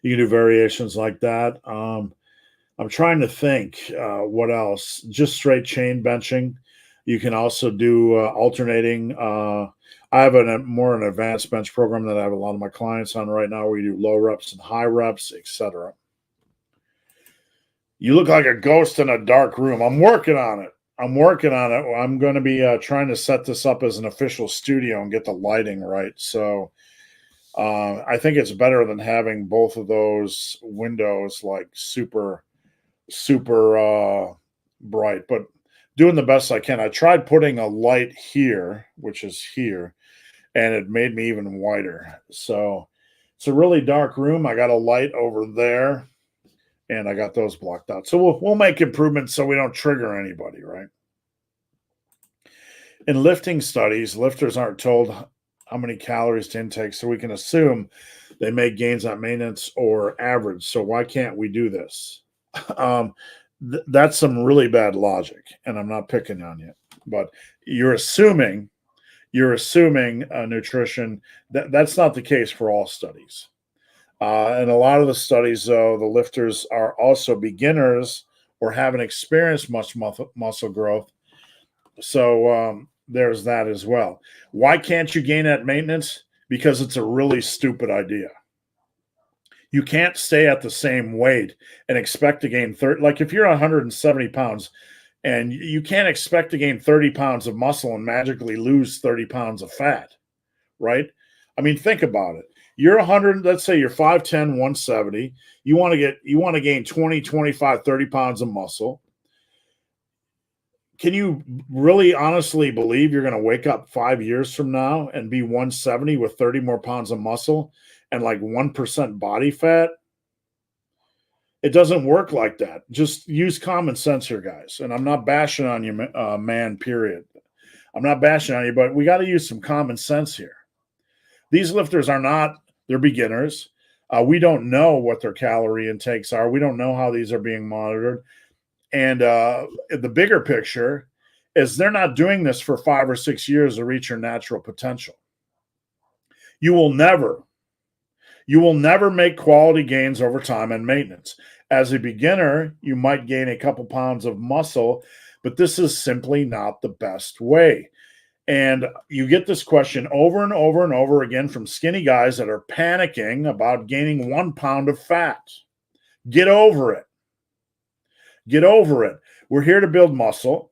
You can do variations like that. I'm trying to think what else. Just straight chain benching. You can also do alternating. I have more an advanced bench program that I have a lot of my clients on right now. We do low reps and high reps, etc. You look like a ghost in a dark room. I'm working on it. I'm going to be trying to set this up as an official studio and get the lighting right. So I think it's better than having both of those windows like super bright, but doing the best I can. I tried putting a light here, which is here, and it made me even whiter. So it's a really dark room. I got a light over there, and I got those blocked out. So we'll make improvements so we don't trigger anybody, right? In lifting studies, lifters aren't told how many calories to intake, so we can assume they make gains on maintenance or average. So why can't we do this? That's some really bad logic, and I'm not picking on you, but you're assuming nutrition. That's not the case for all studies. And a lot of the studies, though, the lifters are also beginners or haven't experienced much muscle growth. So there's that as well. Why can't you gain at maintenance? Because it's a really stupid idea. You can't stay at the same weight and expect to gain 30. Like if you're 170 pounds and you can't expect to gain 30 pounds of muscle and magically lose 30 pounds of fat, right? I mean, think about it. You're 100, let's say you're 5'10, 170. You want to gain 20, 25, 30 pounds of muscle. Can you really honestly believe you're going to wake up 5 years from now and be 170 with 30 more pounds of muscle and like 1% body fat? It doesn't work like that. Just use common sense here, guys. And I'm not bashing on you, man, period. I'm not bashing on you, but we got to use some common sense here. These lifters are not, they're beginners. We don't know what their calorie intakes are. We don't know how these are being monitored. And the bigger picture is they're not doing this for 5 or 6 years to reach your natural potential. You will never make quality gains over time and maintenance. As a beginner, you might gain a couple pounds of muscle, but this is simply not the best way. And you get this question over and over and over again from skinny guys that are panicking about gaining 1 pound of fat. Get over it. Get over it. We're here to build muscle,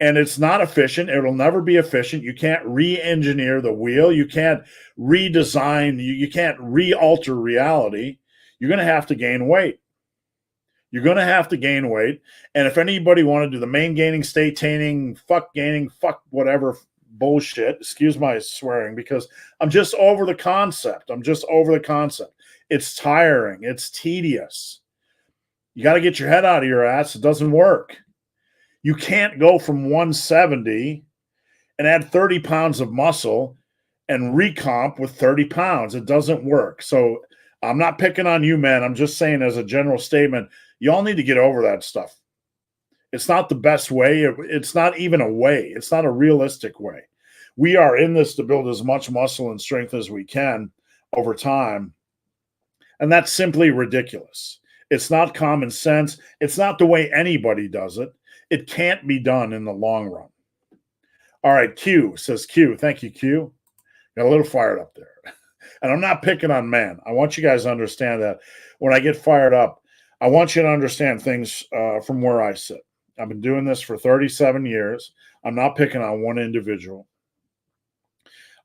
and it's not efficient. It'll never be efficient. You can't re-engineer the wheel. You can't redesign. You can't re-alter reality. You're going to have to gain weight. You're going to have to gain weight. And if anybody want to do the main gaining, state gaining, fuck whatever bullshit, excuse my swearing, because I'm just over the concept. It's tiring. It's tedious. You got to get your head out of your ass. It doesn't work. You can't go from 170 and add 30 pounds of muscle and recomp with 30 pounds. It doesn't work. So I'm not picking on you, man. I'm just saying as a general statement, y'all need to get over that stuff. It's not the best way. It's not even a way. It's not a realistic way. We are in this to build as much muscle and strength as we can over time. And that's simply ridiculous. It's not common sense. It's not the way anybody does it. It can't be done in the long run. All right, Q says Q. Thank you, Q. Got a little fired up there. And I'm not picking on man. I want you guys to understand that when I get fired up, I want you to understand things from where I sit. I've been doing this for 37 years. I'm not picking on one individual.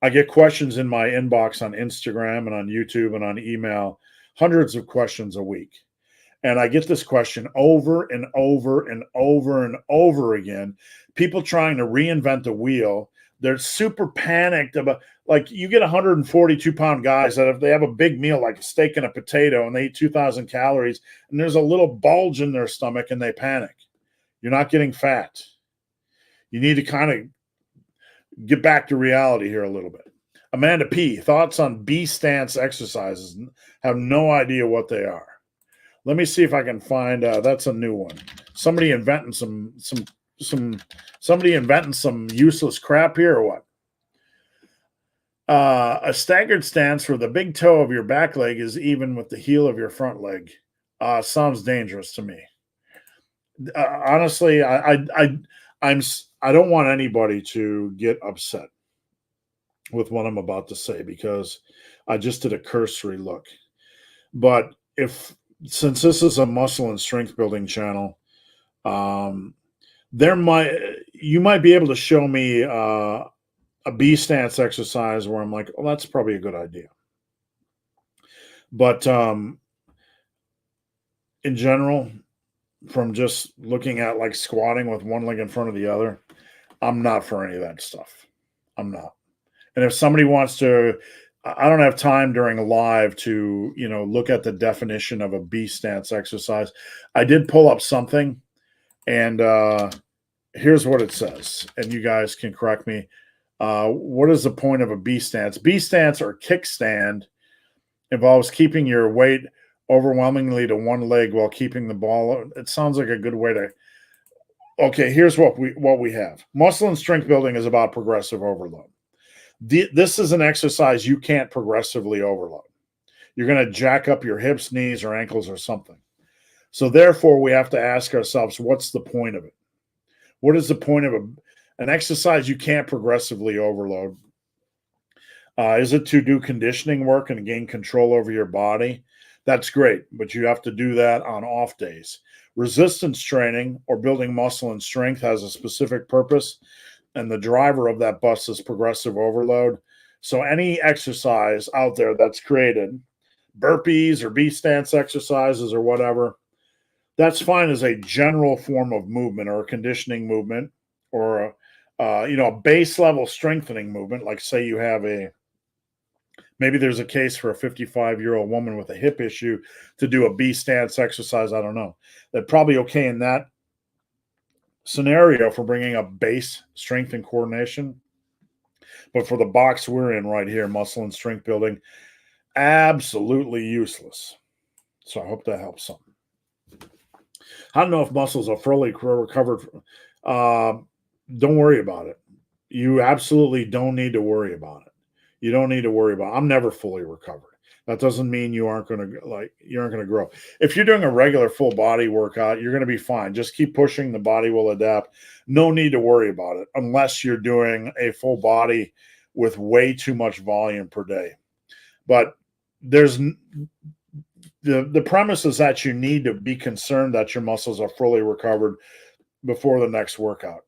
I get questions in my inbox on Instagram and on YouTube and on email, hundreds of questions a week. And I get this question over and over and over and over again. People trying to reinvent the wheel. They're super panicked about, like, you get 142-pound guys that if they have a big meal like a steak and a potato and they eat 2,000 calories and there's a little bulge in their stomach and they panic. You're not getting fat. You need to kind of get back to reality here a little bit. Amanda P., thoughts on B stance exercises? Have no idea what they are. Let me see if I can find. That's a new one. Somebody inventing some useless crap here or what? A staggered stance where the big toe of your back leg is even with the heel of your front leg. Sounds dangerous to me. Honestly, I don't want anybody to get upset with what I'm about to say because I just did a cursory look. But since this is a muscle and strength building channel, you might be able to show me a B stance exercise where I'm like, oh, that's probably a good idea. But in general, from just looking at like squatting with one leg in front of the other, I'm not for any of that stuff. I'm not. And if somebody wants to, I don't have time during a live to, look at the definition of a B stance exercise. I did pull up something, and here's what it says. And you guys can correct me. What is the point of a B stance? B stance or kickstand involves keeping your weight overwhelmingly to one leg while keeping the ball. It sounds like a good way to. Okay, here's what we have. Muscle and strength building is about progressive overload. This is an exercise you can't progressively overload. You're going to jack up your hips, knees, or ankles or something. So therefore, we have to ask ourselves, what's the point of it? What is the point of an exercise you can't progressively overload? Is it to do conditioning work and gain control over your body? That's great, but you have to do that on off days. Resistance training or building muscle and strength has a specific purpose, and the driver of that bus is progressive overload. So any exercise out there that's created, burpees or B stance exercises or whatever, that's fine as a general form of movement or a conditioning movement or a base level strengthening movement. Like say you have maybe there's a case for a 55-year-old woman with a hip issue to do a B stance exercise. I don't know. That's probably okay in that scenario for bringing up base strength and coordination. But for the box we're in right here, muscle and strength building, absolutely useless. So I hope that helps some. I don't know if muscles are fully recovered. Don't worry about it. You absolutely don't need to worry about it. You don't need to worry about it. I'm never fully recovered. That doesn't mean you aren't going to grow. If you're doing a regular full body workout, you're going to be fine. Just keep pushing. The body will adapt. No need to worry about it unless you're doing a full body with way too much volume per day. But there's the premise is that you need to be concerned that your muscles are fully recovered before the next workout.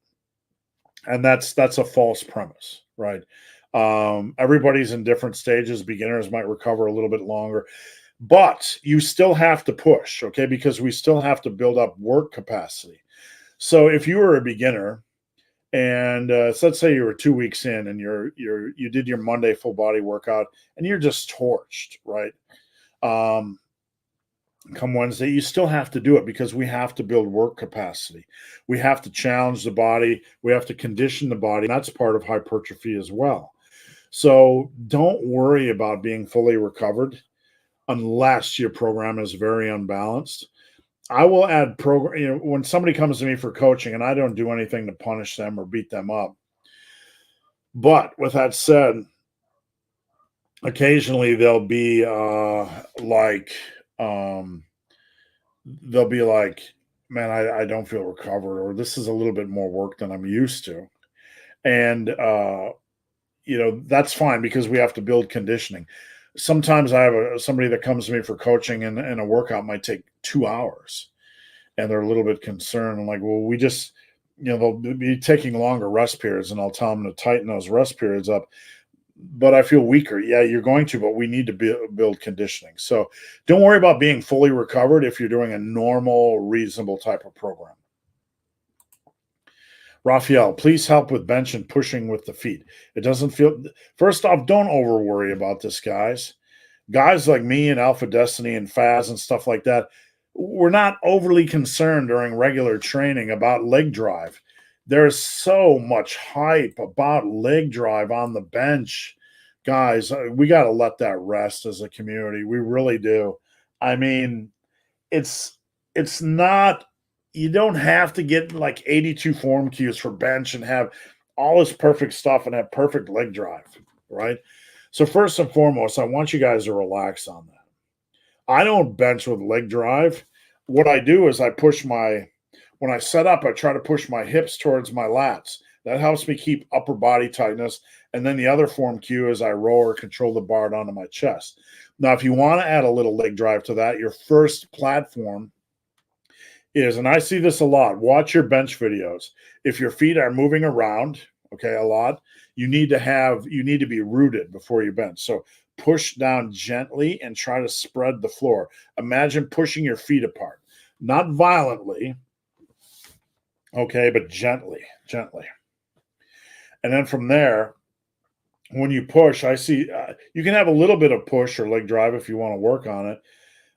And that's a false premise, right? Everybody's in different stages. Beginners might recover a little bit longer, but you still have to push, okay? Because we still have to build up work capacity. So if you were a beginner and so let's say you were 2 weeks in and you did your Monday full body workout and you're just torched, right? Come Wednesday, you still have to do it because we have to build work capacity. We have to challenge the body. We have to condition the body. That's part of hypertrophy as well. So don't worry about being fully recovered unless your program is very unbalanced. I will add when somebody comes to me for coaching, and I don't do anything to punish them or beat them up. But with that said, occasionally they'll be they'll be like, man, I don't feel recovered, or this is a little bit more work than I'm used to. And, that's fine because we have to build conditioning. Sometimes I have somebody that comes to me for coaching and a workout might take 2 hours and they're a little bit concerned. I'm like, well, we just, they'll be taking longer rest periods and I'll tell them to tighten those rest periods up. But I feel weaker. Yeah, you're going to, but we need to build conditioning. So don't worry about being fully recovered if you're doing a normal, reasonable type of program. Raphael, please help with bench and pushing with the feet. It doesn't feel, first off, don't over worry about this, guys. Guys like me and Alpha Destiny and Faz and stuff like that, we're not overly concerned during regular training about leg drive. There's so much hype about leg drive on the bench. Guys, we got to let that rest as a community. We really do. I mean, it's not, you don't have to get like 82 form cues for bench and have all this perfect stuff and have perfect leg drive, right? So first and foremost, I want you guys to relax on that. I don't bench with leg drive. What I do is when I set up, I try to push my hips towards my lats. That helps me keep upper body tightness. And then the other form cue is I roll or control the bar down to my chest. Now, if you want to add a little leg drive to that, your first platform is, and I see this a lot, watch your bench videos. If your feet are moving around, okay, a lot, you need to be rooted before you bench. So push down gently and try to spread the floor. Imagine pushing your feet apart, not violently, okay, but gently. And then from there, when you push, I see you can have a little bit of push or leg drive if you want to work on it,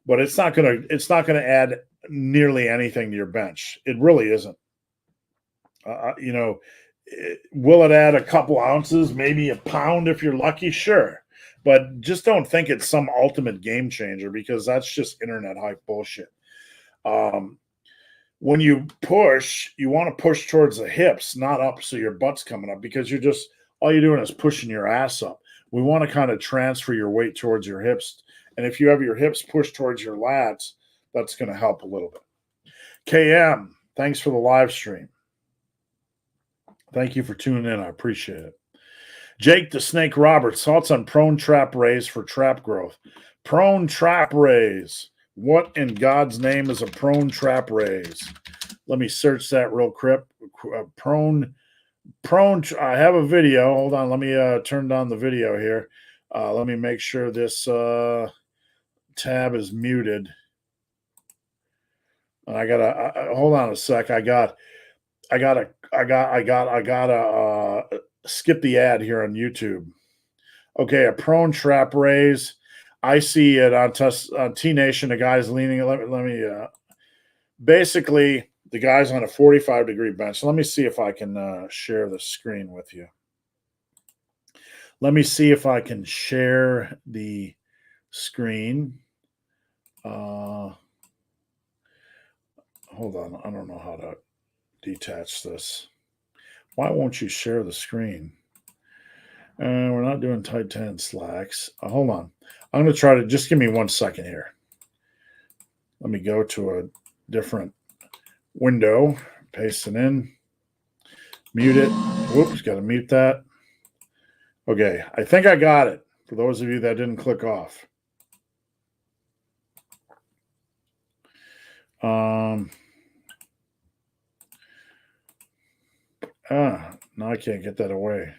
but it's not going to add nearly anything to your bench. It really isn't. Will it add a couple ounces, maybe a pound if you're lucky? Sure. but just don't think it's some ultimate game changer, because that's just internet hype bullshit. When you push, you want to push towards the hips, not up so your butt's coming up, because all you're doing is pushing your ass up. We want to kind of transfer your weight towards your hips. And if you have your hips pushed towards your lats, that's going to help a little bit. KM, thanks for the live stream. Thank you for tuning in. I appreciate it. Jake the Snake Roberts, thoughts on prone trap raise for trap growth. Prone trap raise. What in God's name is a prone trap raise? Let me search that real quick. Prone. I have a video. Hold on. Let me turn down the video here. Let me make sure this tab is muted. And I gotta hold on a sec. I gotta skip the ad here on YouTube. Okay, a prone trap raise. I see it on T Nation. The guy's leaning. Let me. Basically, the guy's on a 45-degree bench. Let me see if I can share the screen with you. Let me see if I can share the screen. Hold on. I don't know how to detach this. Why won't you share the screen? We're not doing tight 10 slacks. Hold on. I'm going to try to just give me 1 second here. Let me go to a different window, paste it in, mute it. Whoops, got to mute that. Okay, I think I got it. For those of you that didn't click off. Now I can't get that away.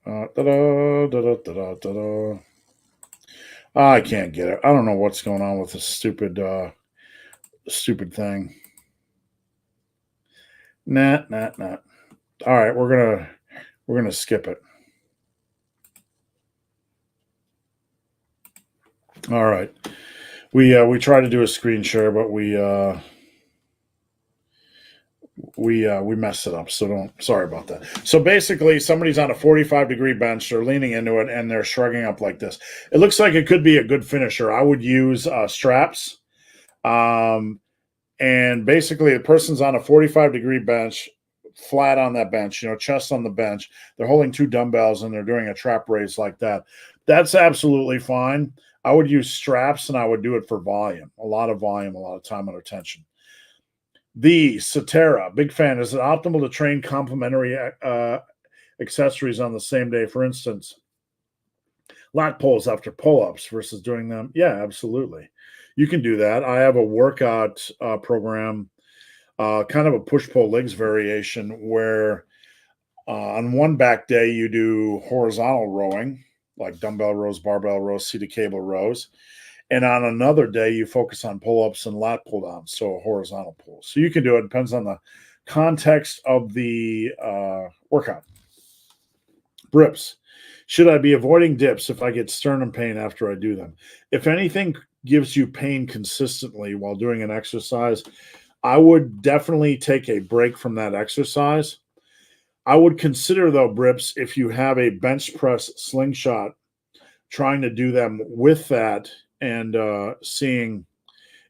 I can't get it. I don't know what's going on with this stupid thing. Nah. All right, we're gonna skip it. All right, we tried to do a screen share, but we messed it up. So sorry about that. So basically, somebody's on a 45-degree bench, they're leaning into it, and they're shrugging up like this. It looks like it could be a good finisher. I would use straps. And basically, the person's on a 45-degree bench, flat on that bench, chest on the bench. They're holding 2 dumbbells, and they're doing a trap raise like that. That's absolutely fine. I would use straps, and I would do it for volume. A lot of volume, a lot of time under tension. The Cetera, big fan. Is it optimal to train complementary accessories on the same day? For instance, lat pulls after pull-ups versus doing them. Yeah, absolutely. You can do that. I have a workout program, kind of a push-pull legs variation, where on one back day you do horizontal rowing, like dumbbell rows, barbell rows, seated cable rows. And on another day, you focus on pull-ups and lat pull-downs, so horizontal pulls. So you can do it. It depends on the context of the workout. Brips. Should I be avoiding dips if I get sternum pain after I do them? If anything gives you pain consistently while doing an exercise, I would definitely take a break from that exercise. I would consider, though, Brips, if you have a bench press slingshot, trying to do them with that and seeing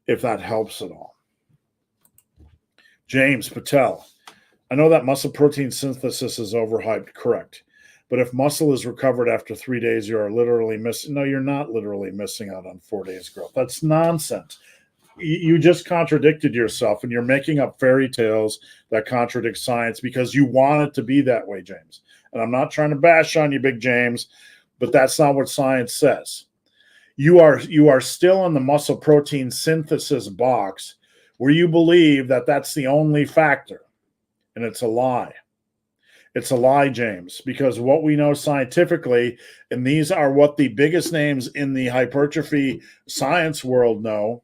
if that helps at all. James Patel. I know that muscle protein synthesis is overhyped, correct. But if muscle is recovered after 3 days, you are literally missing. No, you're not literally missing out on 4 days growth. That's nonsense. You just contradicted yourself, and you're making up fairy tales that contradict science because you want it to be that way, James. And I'm not trying to bash on you, Big James, but that's not what science says. You are still in the muscle protein synthesis box where you believe that that's the only factor, and it's a lie. It's a lie, James, because what we know scientifically, and these are what the biggest names in the hypertrophy science world know,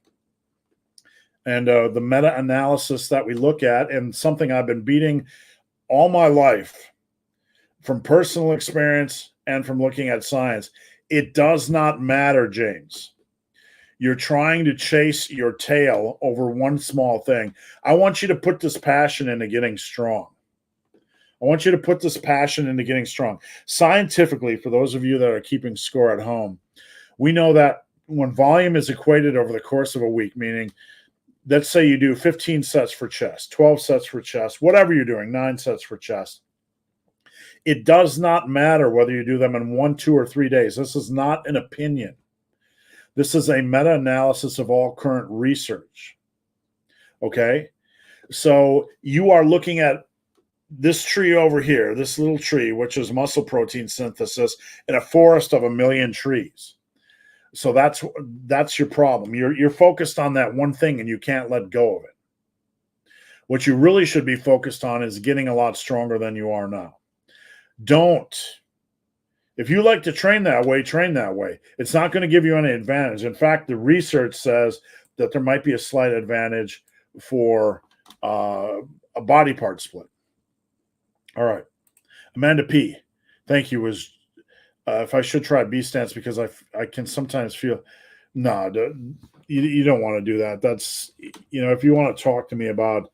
and the meta-analysis that we look at, and something I've been beating all my life from personal experience and from looking at science, it does not matter, James. You're trying to chase your tail over one small thing. I want you to put this passion into getting strong. I want you to put this passion into getting strong. Scientifically, for those of you that are keeping score at home, we know that when volume is equated over the course of a week, meaning let's say you do 15 sets for chest, 12 sets for chest, whatever you're doing, 9 sets for chest. It does not matter whether you do them in 1, 2, or 3 days. This is not an opinion. This is a meta-analysis of all current research. Okay? So you are looking at this tree over here, this little tree, which is muscle protein synthesis in a forest of a million trees. So that's your problem. You're focused on that one thing and you can't let go of it. What you really should be focused on is getting a lot stronger than you are now. Don't. If you like to train that way, train that way. It's not going to give you any advantage. In fact, the research says that there might be a slight advantage for a body part split. All right. Amanda P. Thank you. If I should try B stance because I can sometimes feel, you don't want to do that. That's, if you want to talk to me about,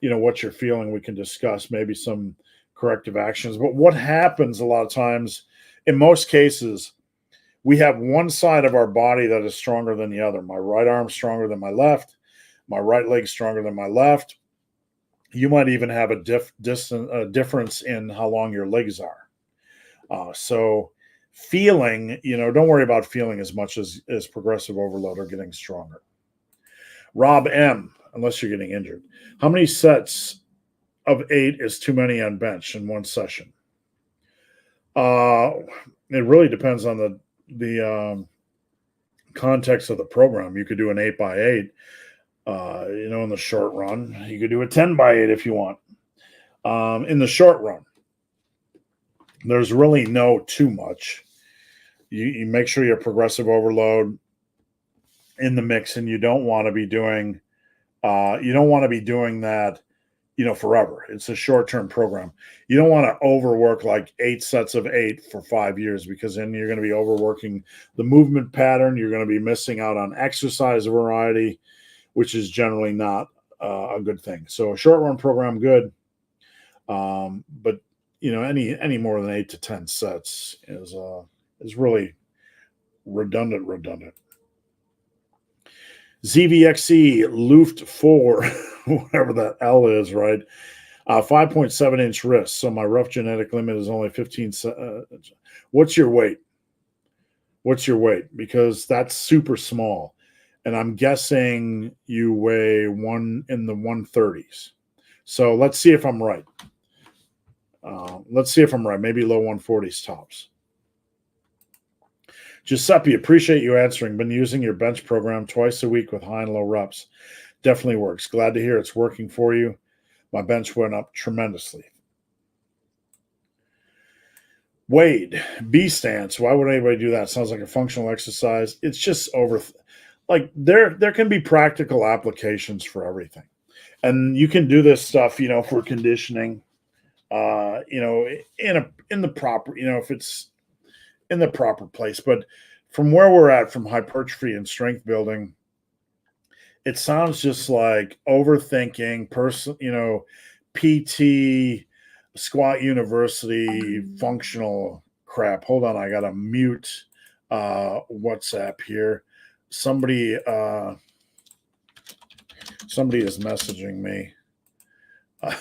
what you're feeling, we can discuss maybe some corrective actions. But what happens a lot of times, in most cases, we have one side of our body that is stronger than the other. My right arm stronger than my left. My right leg stronger than my left. You might even have a difference in how long your legs are. So feeling, don't worry about feeling as much as progressive overload or getting stronger. Rob M., unless you're getting injured. How many sets of 8 is too many on bench in one session? It really depends on the context of the program. You could do an 8x8, in the short run. You could do a 10x8 if you want. In the short run, there's really no too much. You make sure your progressive overload in the mix, and you don't want to be doing that, forever. It's a short-term program. You don't want to overwork like 8 sets of 8 for 5 years, because then you're going to be overworking the movement pattern. You're going to be missing out on exercise variety, which is generally not a good thing. So a short-run program, good. But any more than 8 to 10 sets is really redundant. ZVXE Luft 4, whatever that L is, right? 5.7-inch wrist. So my rough genetic limit is only 15. What's your weight? Because that's super small. And I'm guessing you weigh one in the 130s. So let's see if I'm right. Maybe low 140s tops. Giuseppe, appreciate you answering. Been using your bench program twice a week with high and low reps. Definitely works. Glad to hear it's working for you. My bench went up tremendously. Wade, B stance. Why would anybody do that? Sounds like a functional exercise. It's just there can be practical applications for everything. And you can do this stuff, for conditioning, in the proper, if it's in the proper place. But from where we're at, from hypertrophy and strength building, it sounds just like overthinking, PT, Squat University, functional crap. Hold on, I gotta mute WhatsApp here. Somebody is messaging me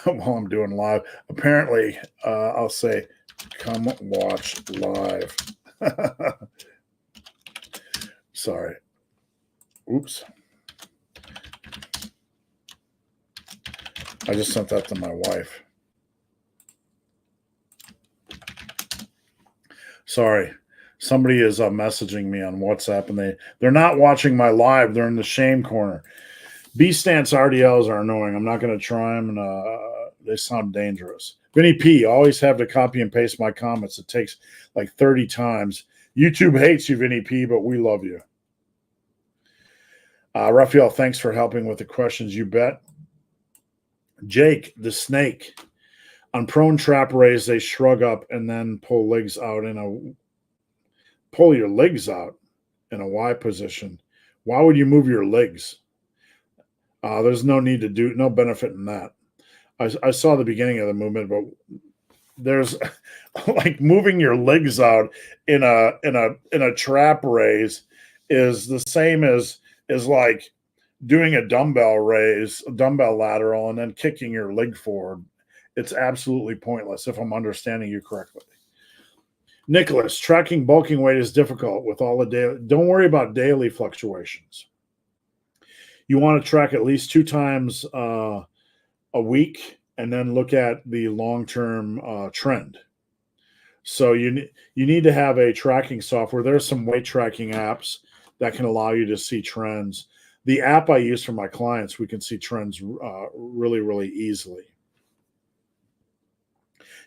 while I'm doing live. Apparently, I'll say, "Come watch live." Sorry. Oops. I just sent that to my wife. Sorry. Somebody is messaging me on WhatsApp, and they're not watching my live. They're in the shame corner. B-stance RDLs are annoying. I'm not going to try them, and they sound dangerous. Vinny P, always have to copy and paste my comments. It takes like 30 times. YouTube hates you, Vinny P, but we love you. Raphael, thanks for helping with the questions. You bet. Jake, the snake. On prone trap raise, they shrug up and then pull your legs out in a Y position. Why would you move your legs? There's no benefit in that. I saw the beginning of the movement, but there's like moving your legs out in a trap raise is the same as like doing a dumbbell raise, a dumbbell lateral, and then kicking your leg forward. It's absolutely pointless if I'm understanding you correctly. Nicholas, tracking bulking weight is difficult with all the daily. Don't worry about daily fluctuations. You want to track at least 2 times a week, and then look at the long-term trend. So you need to have a tracking software. There are some weight tracking apps that can allow you to see trends. The app I use for my clients, we can see trends really, really easily.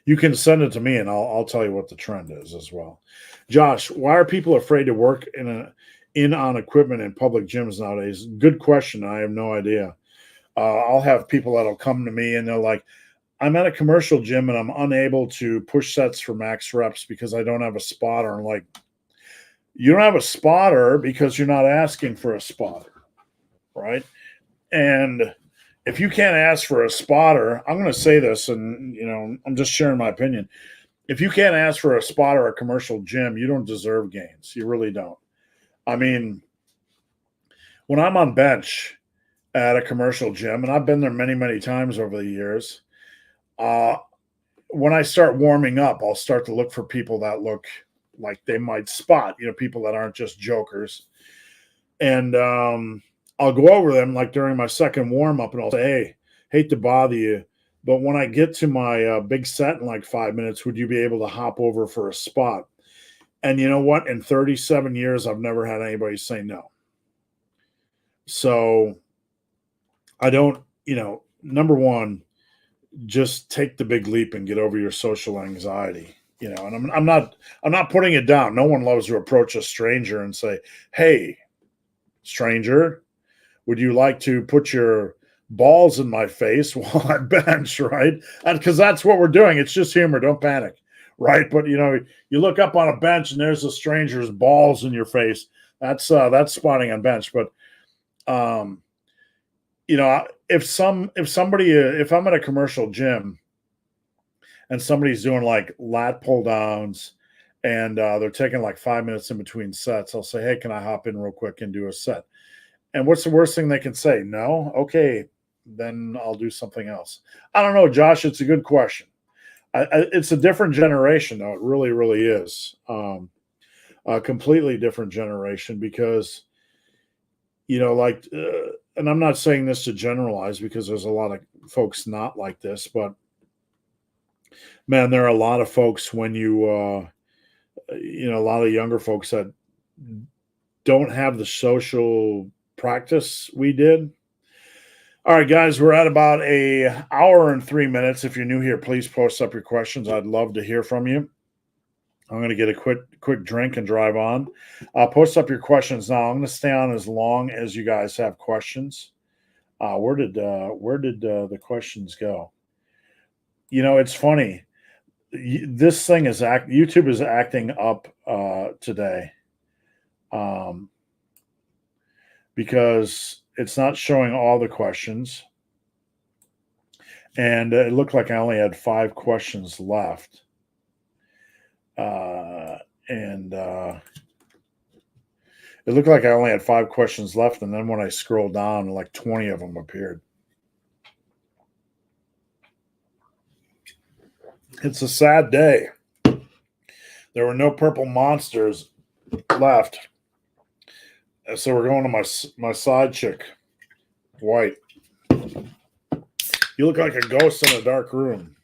You can send it to me, and I'll tell you what the trend is as well. Josh, why are people afraid to work in on equipment in public gyms nowadays? Good question. I have no idea. I'll have people that'll come to me and they're like, I'm at a commercial gym and I'm unable to push sets for max reps because I don't have a spotter. I'm like, you don't have a spotter because you're not asking for a spotter, right? And if you can't ask for a spotter, I'm going to say this, and I'm just sharing my opinion. If you can't ask for a spotter at a commercial gym, you don't deserve gains. You really don't. I mean, when I'm on bench at a commercial gym, and I've been there many, many times over the years, when I start warming up, I'll start to look for people that look like they might spot, people that aren't just jokers. And I'll go over them like during my second warm up and I'll say, hey, hate to bother you, but when I get to my big set in like 5 minutes, would you be able to hop over for a spot? And you know what? In 37 years, I've never had anybody say no. So I don't, number one, just take the big leap and get over your social anxiety. And I'm not putting it down. No one loves to approach a stranger and say, hey, stranger, would you like to put your balls in my face while I bench, right? Because that's what we're doing. It's just humor. Don't panic, right? But, you look up on a bench and there's a stranger's balls in your face. That's spotting on bench. But, if I'm at a commercial gym and somebody's doing like lat pull downs and they're taking like 5 minutes in between sets, I'll say, hey, can I hop in real quick and do a set? And what's the worst thing they can say? No? Okay, then I'll do something else. I don't know, Josh. It's a good question. It's a different generation, though. It really, really is. A completely different generation because, and I'm not saying this to generalize because there's a lot of folks not like this, but man, there are a lot of folks when a lot of younger folks that don't have the social practice we did. All right, guys, we're at about an hour and 3 minutes. If you're new here, please post up your questions. I'd love to hear from you. I'm going to get a quick drink and drive on. Post up your questions now. I'm going to stay on as long as you guys have questions. Where did the questions go? It's funny. This thing is YouTube is acting up today, because it's not showing all the questions, and it looked like I only had 5 questions left. And it looked like I only had 5 questions left, and then when I scrolled down, like 20 of them appeared. It's a sad day. There were no purple monsters left. So we're going to my side chick, White. You look like a ghost in a dark room.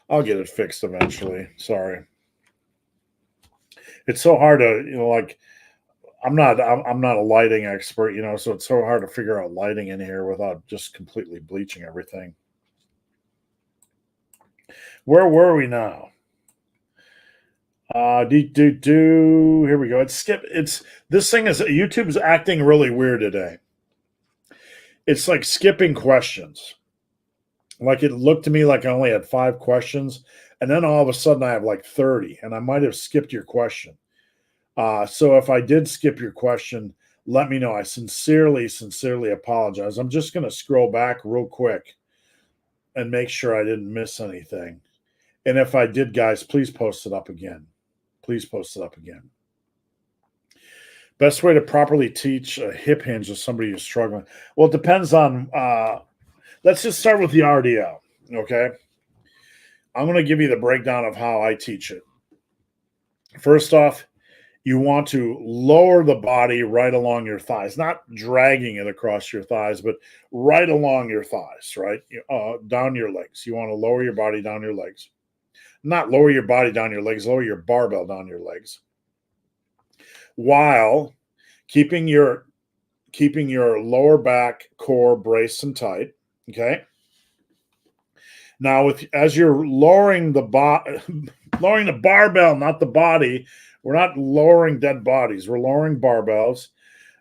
I'll get it fixed eventually. Sorry. It's so hard to, I'm not a lighting expert, so it's so hard to figure out lighting in here without just completely bleaching everything. Where were we now? Here we go. YouTube is acting really weird today. It's like skipping questions. Like it looked to me like I only had 5 questions, and then all of a sudden I have like 30, and I might have skipped your question. So if I did skip your question, let me know. I sincerely apologize. I'm just going to scroll back real quick and make sure I didn't miss anything. And if I did, guys, please post it up again. Please post it up again. Best way to properly teach a hip hinge to somebody who's struggling. Well, it depends on, let's just start with the RDL, okay? I'm going to give you the breakdown of how I teach it. First off, you want to lower the body right along your thighs, not dragging it across your thighs, but right along your thighs, right? Down your legs. You want to lower your body down your legs. Not lower your body down your legs, lower your barbell down your legs. While keeping your lower back core braced and tight, okay? Now, as you're lowering the barbell, not the body, we're not lowering dead bodies. We're lowering barbells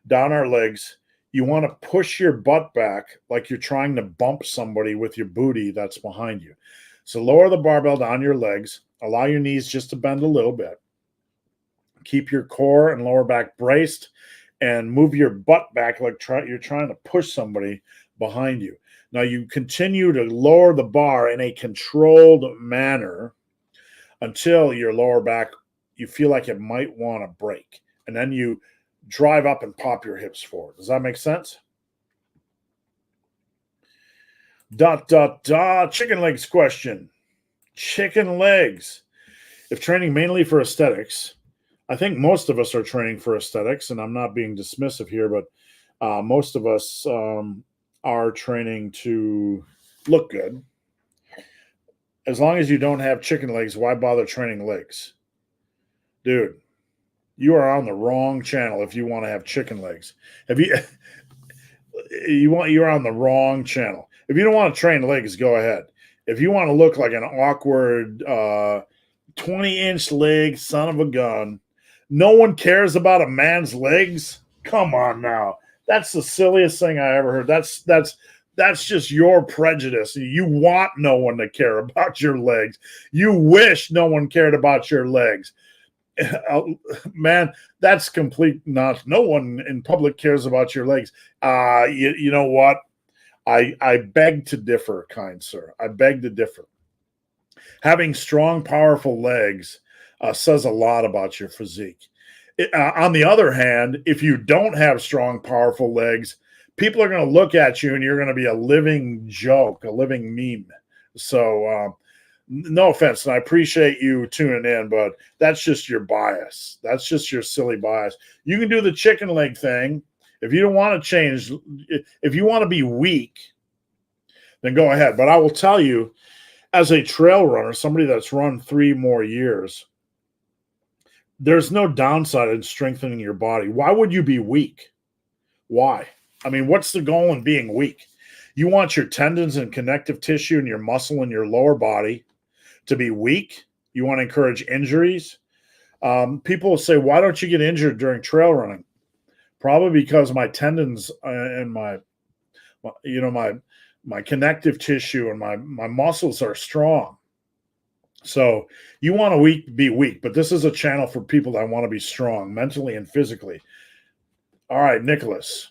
down our legs. You want to push your butt back like you're trying to bump somebody with your booty that's behind you. So lower the barbell down your legs. Allow your knees just to bend a little bit. Keep your core and lower back braced and move your butt back like you're trying to push somebody behind you. Now you continue to lower the bar in a controlled manner until your lower back, you feel like it might want to break. And then you drive up and pop your hips forward. Does that make sense? Chicken legs question. Chicken legs. If training mainly for aesthetics, I think most of us are training for aesthetics, and I'm not being dismissive here, but most of us are training to look good. As long as you don't have chicken legs, why bother training legs? Dude, you are on the wrong channel if you want to have chicken legs. You're on the wrong channel. If you don't want to train legs, go ahead. If you want to look like an awkward 20-inch leg son of a gun, no one cares about a man's legs. Come on now. That's the silliest thing I ever heard. That's just your prejudice. You want no one to care about your legs. You wish no one cared about your legs. Man, that's complete nonsense. No one in public cares about your legs. You know what? I beg to differ, kind sir. I beg to differ. Having strong, powerful legs says a lot about your physique. On the other hand, if you don't have strong, powerful legs, people are going to look at you and you're going to be a living joke, a living meme. So, no offense, and I appreciate you tuning in, but that's just your bias. That's just your silly bias. You can do the chicken leg thing. If you don't want to change, if you want to be weak, then go ahead. But I will tell you, as a trail runner, somebody that's run 3 more years, there's no downside in strengthening your body. Why would you be weak? Why? I mean, what's the goal in being weak? You want your tendons and connective tissue and your muscle in your lower body to be weak. You want to encourage injuries. People will say, why don't you get injured during trail running? Probably because my tendons and my connective tissue and my muscles are strong. So you want to be weak, but this is a channel for people that want to be strong mentally and physically. All right, Nicholas,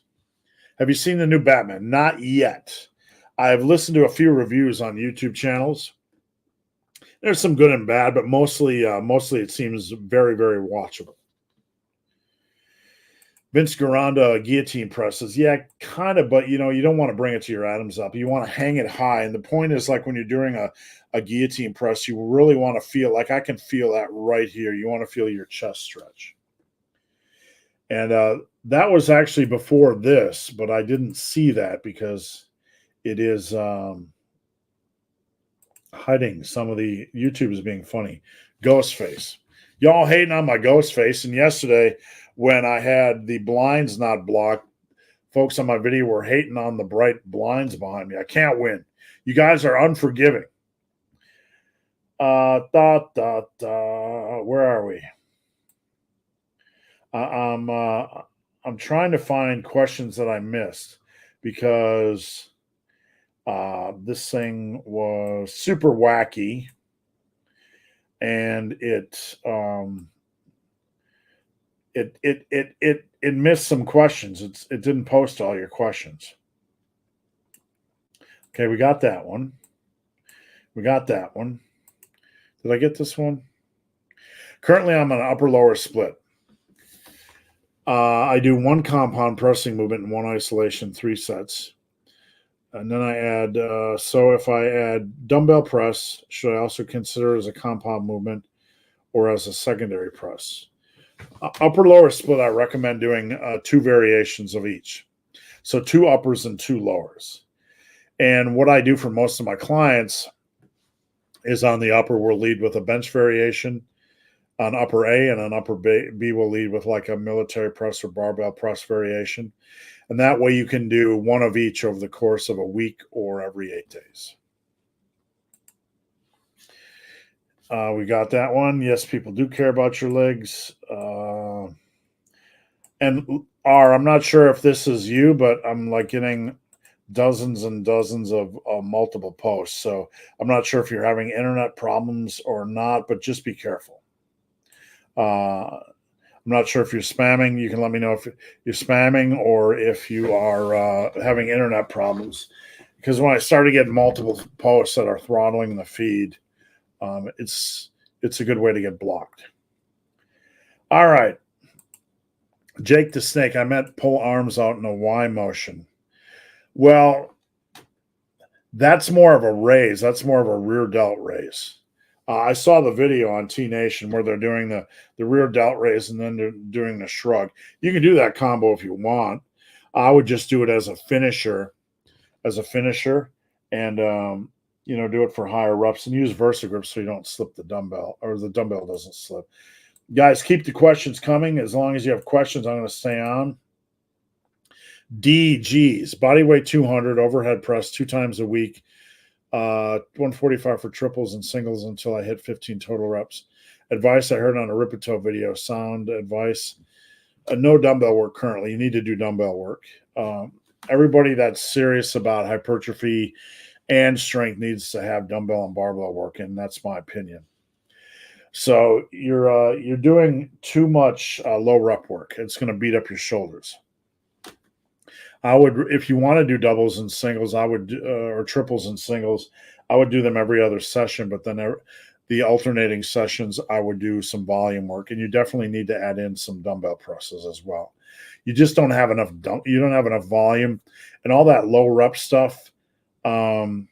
have you seen the new Batman? Not yet. I've listened to a few reviews on YouTube channels. There's some good and bad, but mostly it seems very, very watchable. Vince Garanda guillotine presses. Yeah, kind of, but you don't want to bring it to your atoms up. You want to hang it high. And the point is, like when you're doing a guillotine press, you really want to feel, like I can feel that right here. You want to feel your chest stretch. And that was actually before this, but I didn't see that because it is hiding some of the YouTube is being funny. Ghost face. Y'all hating on my ghost face. And yesterday, when I had the blinds not blocked, folks on my video were hating on the bright blinds behind me. I can't win. You guys are unforgiving. Where are we? I'm trying to find questions that I missed because this thing was super wacky and it missed some questions. It didn't post all your questions. Okay, we got that one. Did I get this one? Currently, I'm on an upper-lower split. I do one compound pressing movement and one isolation, 3 sets. And then I add, so if I add dumbbell press, should I also consider it as a compound movement or as a secondary press? Upper-lower split, I recommend doing 2 variations of each. So 2 uppers and 2 lowers. And what I do for most of my clients is on the upper, we'll lead with a bench variation on upper A, and on upper B will lead with like a military press or barbell press variation. And that way you can do one of each over the course of a week or every 8 days. We got that one. Yes, people do care about your legs. And I'm not sure if this is you, but I'm like getting dozens and dozens of multiple posts. So I'm not sure if you're having internet problems or not, but just be careful. I'm not sure if you're spamming. You can let me know if you're spamming or if you are having internet problems. Because when I started getting multiple posts that are throttling the feed, it's a good way to get blocked. All right. Jake the Snake, I meant pull arms out in a Y motion. Well, that's more of a raise. That's more of a rear delt raise. I saw the video on T Nation where they're doing the rear delt raise and then they're doing the shrug. You can do that combo if you want. I would just do it as a finisher, and do it for higher reps and use VersaGrip so you don't slip the dumbbell or the dumbbell doesn't slip. Guys, keep the questions coming. As long as you have questions, I'm going to stay on. DGs, bodyweight 200, overhead press 2 times a week. 145 for triples and singles until I hit 15 total reps. Advice I heard on a Ripito video, sound advice. No dumbbell work currently. You need to do dumbbell work. Everybody that's serious about hypertrophy and strength needs to have dumbbell and barbell work, and that's my opinion. So you're doing too much low rep work. It's going to beat up your shoulders. I would, if you want to do doubles and singles, I would, or triples and singles, I would do them every other session. But then the alternating sessions, I would do some volume work, and you definitely need to add in some dumbbell presses as well. You just don't have enough. You don't have enough volume, and all that low rep stuff. It's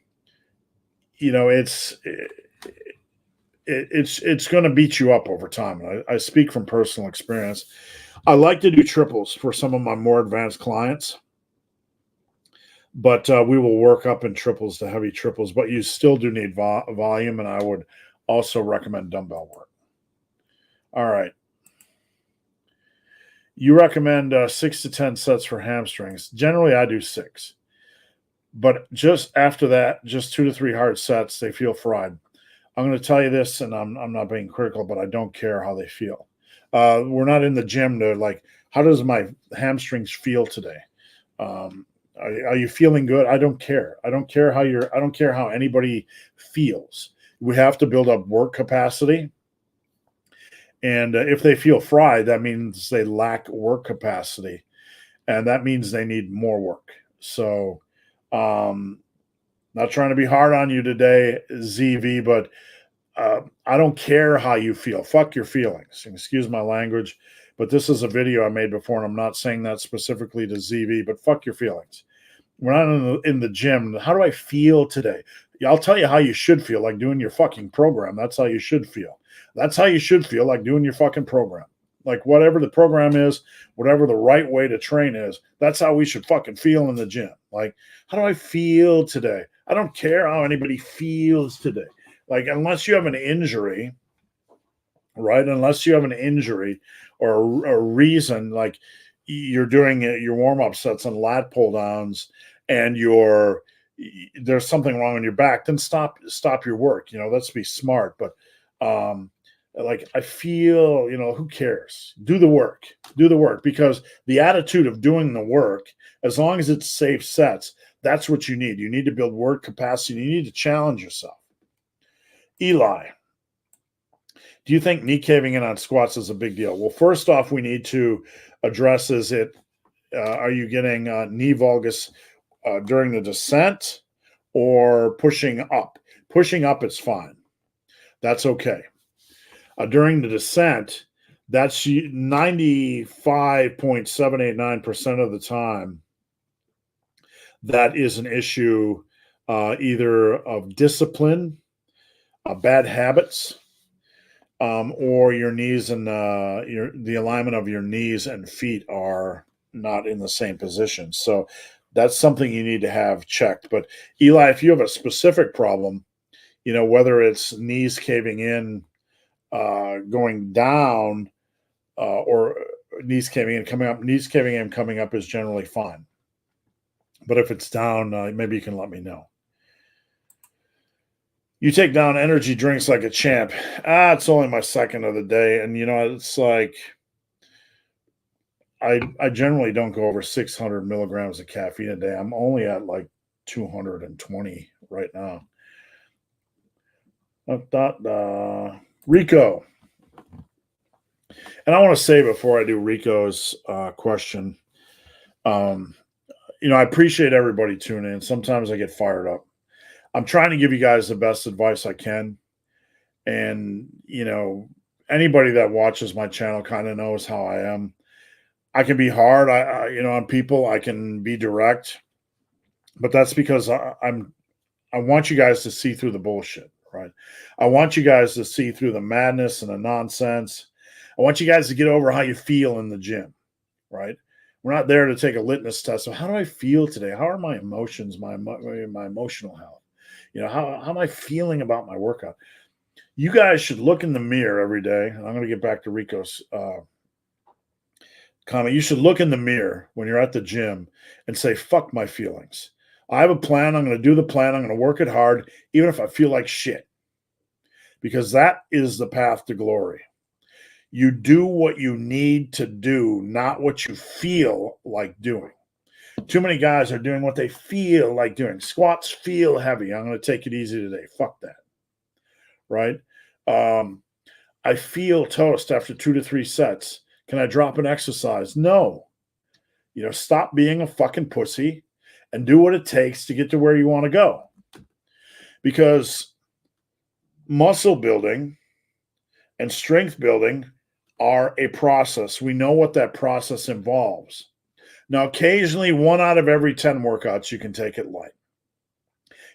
going to beat you up over time. And I speak from personal experience. I like to do triples for some of my more advanced clients. But we will work up in triples to heavy triples. But you still do need volume, and I would also recommend dumbbell work. All right. You recommend 6 to 10 sets for hamstrings. Generally, I do 6. But just after that, just 2 to 3 hard sets, they feel fried. I'm going to tell you this, and I'm not being critical, but I don't care how they feel. We're not in the gym to like, how does my hamstrings feel today? Are you feeling good? I don't care. I don't care how anybody feels. We have to build up work capacity. And if they feel fried, that means they lack work capacity. And that means they need more work. So, not trying to be hard on you today, ZV, but I don't care how you feel. Fuck your feelings. Excuse my language, but this is a video I made before, and I'm not saying that specifically to ZV, but fuck your feelings. We're not in the gym. How do I feel today? I'll tell you how you should feel, like doing your fucking program. That's how you should feel. That's how you should feel, like doing your fucking program. Like whatever the program is, whatever the right way to train is, that's how we should fucking feel in the gym. Like, how do I feel today? I don't care how anybody feels today. Like, unless you have an injury, right? Unless you have an injury or a reason, like you're doing your warm-up sets and lat pull downs and there's something wrong on your back, then stop your work. Let's be smart. But like I feel, who cares? Do the work, because the attitude of doing the work, as long as it's safe sets, that's what you need. You need to build work capacity. You need to challenge yourself. Eli, do you think knee caving in on squats is a big deal? Well, first off, we need to address are you getting knee valgus during the descent or pushing up? Pushing up is fine. That's okay. During the descent, that's 95.789% of the time. That is an issue either of discipline, bad habits, or your knees and the alignment of your knees and feet are not in the same position. So that's something you need to have checked. But Eli, if you have a specific problem, whether it's knees caving in, going down, or knees caving in, coming up, knees caving in, coming up is generally fine. But if it's down, maybe you can let me know. You take down energy drinks like a champ. It's only my second of the day. And, it's like I generally don't go over 600 milligrams of caffeine a day. I'm only at like 220 right now. Rico. And I want to say before I do Rico's question, I appreciate everybody tuning in. Sometimes I get fired up. I'm trying to give you guys the best advice I can. And, anybody that watches my channel kind of knows how I am. I can be hard, on people. I can be direct, but that's because I want you guys to see through the bullshit, right? I want you guys to see through the madness and the nonsense. I want you guys to get over how you feel in the gym, right? We're not there to take a litmus test of how do I feel today? How are my emotions, my emotional health? How am I feeling about my workout? You guys should look in the mirror every day. I'm going to get back to Rico's comment. You should look in the mirror when you're at the gym and say, fuck my feelings. I have a plan. I'm going to do the plan. I'm going to work it hard, even if I feel like shit. Because that is the path to glory. You do what you need to do, not what you feel like doing. Too many guys are doing what they feel like doing. Squats feel heavy. I'm going to take it easy today. Fuck that. Right? I feel toast after 2 to 3 sets. Can I drop an exercise? No. Stop being a fucking pussy and do what it takes to get to where you want to go. Because muscle building and strength building are a process. We know what that process involves. Now, occasionally, 1 out of every 10 workouts, you can take it light.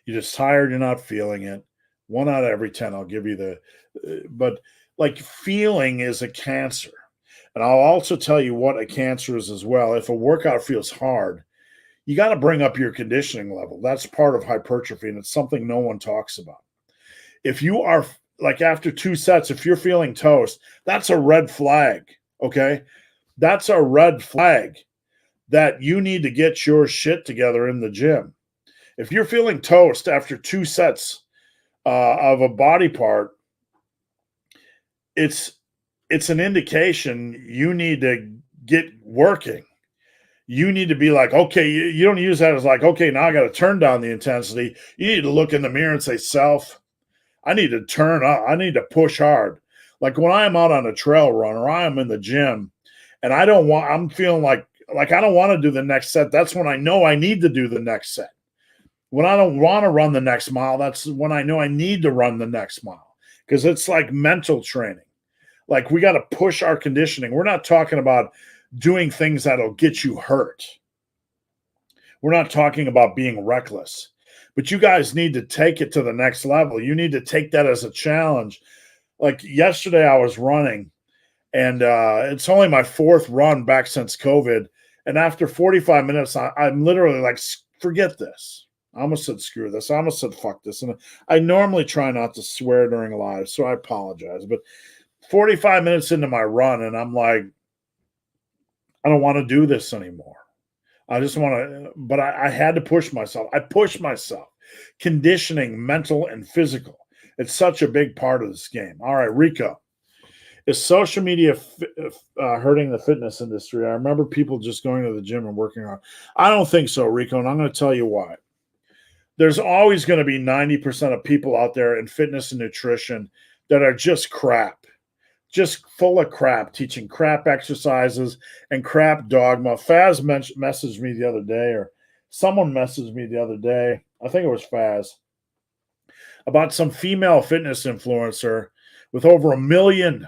You're just tired, you're not feeling it. 1 out of every 10, I'll give you but like feeling is a cancer. And I'll also tell you what a cancer is as well. If a workout feels hard, you got to bring up your conditioning level. That's part of hypertrophy, and it's something no one talks about. If you are, like after 2 sets, if you're feeling toast, that's a red flag, okay? That's a red flag that you need to get your shit together in the gym. If you're feeling toast after 2 sets of a body part, it's an indication you need to get working. You need to be like, okay, you don't use that as like, okay, now I got to turn down the intensity. You need to look in the mirror and say, self, I need to turn up. I need to push hard. Like when I'm out on a trail run or I am in the gym and I'm feeling like I don't want to do the next set. That's when I know I need to do the next set. When I don't want to run the next mile, that's when I know I need to run the next mile, because it's like mental training. Like we got to push our conditioning. We're not talking about doing things that'll get you hurt. We're not talking about being reckless, but you guys need to take it to the next level. You need to take that as a challenge. Like yesterday I was running, and it's only my 4th run back since COVID. And after 45 minutes, I'm literally like, forget this. I almost said screw this. I almost said fuck this. And I normally try not to swear during live, so I apologize. But 45 minutes into my run, and I'm like, I don't want to do this anymore. I just want to, but I had to push myself. I pushed myself. Conditioning, mental and physical. It's such a big part of this game. All right, Rico. Is social media hurting the fitness industry? I remember people just going to the gym and working hard. I don't think so, Rico, and I'm going to tell you why. There's always going to be 90% of people out there in fitness and nutrition that are just crap, just full of crap, teaching crap exercises and crap dogma. Faz messaged me the other day, or someone messaged me the other day. I think it was Faz. about some female fitness influencer with over a million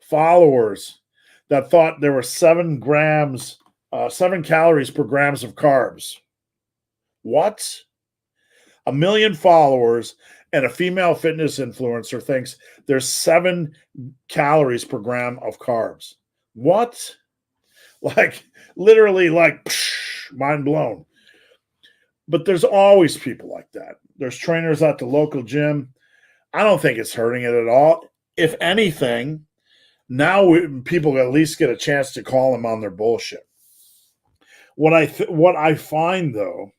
followers that thought there were 7 calories per grams of carbs. What? A million followers and a female fitness influencer thinks there's 7 calories per gram of carbs. What? Like, literally, like, psh, mind blown. But there's always people like that. There's trainers at the local gym. I don't think it's hurting it at all. If anything, now people at least get a chance to call them on their bullshit. What I find, though,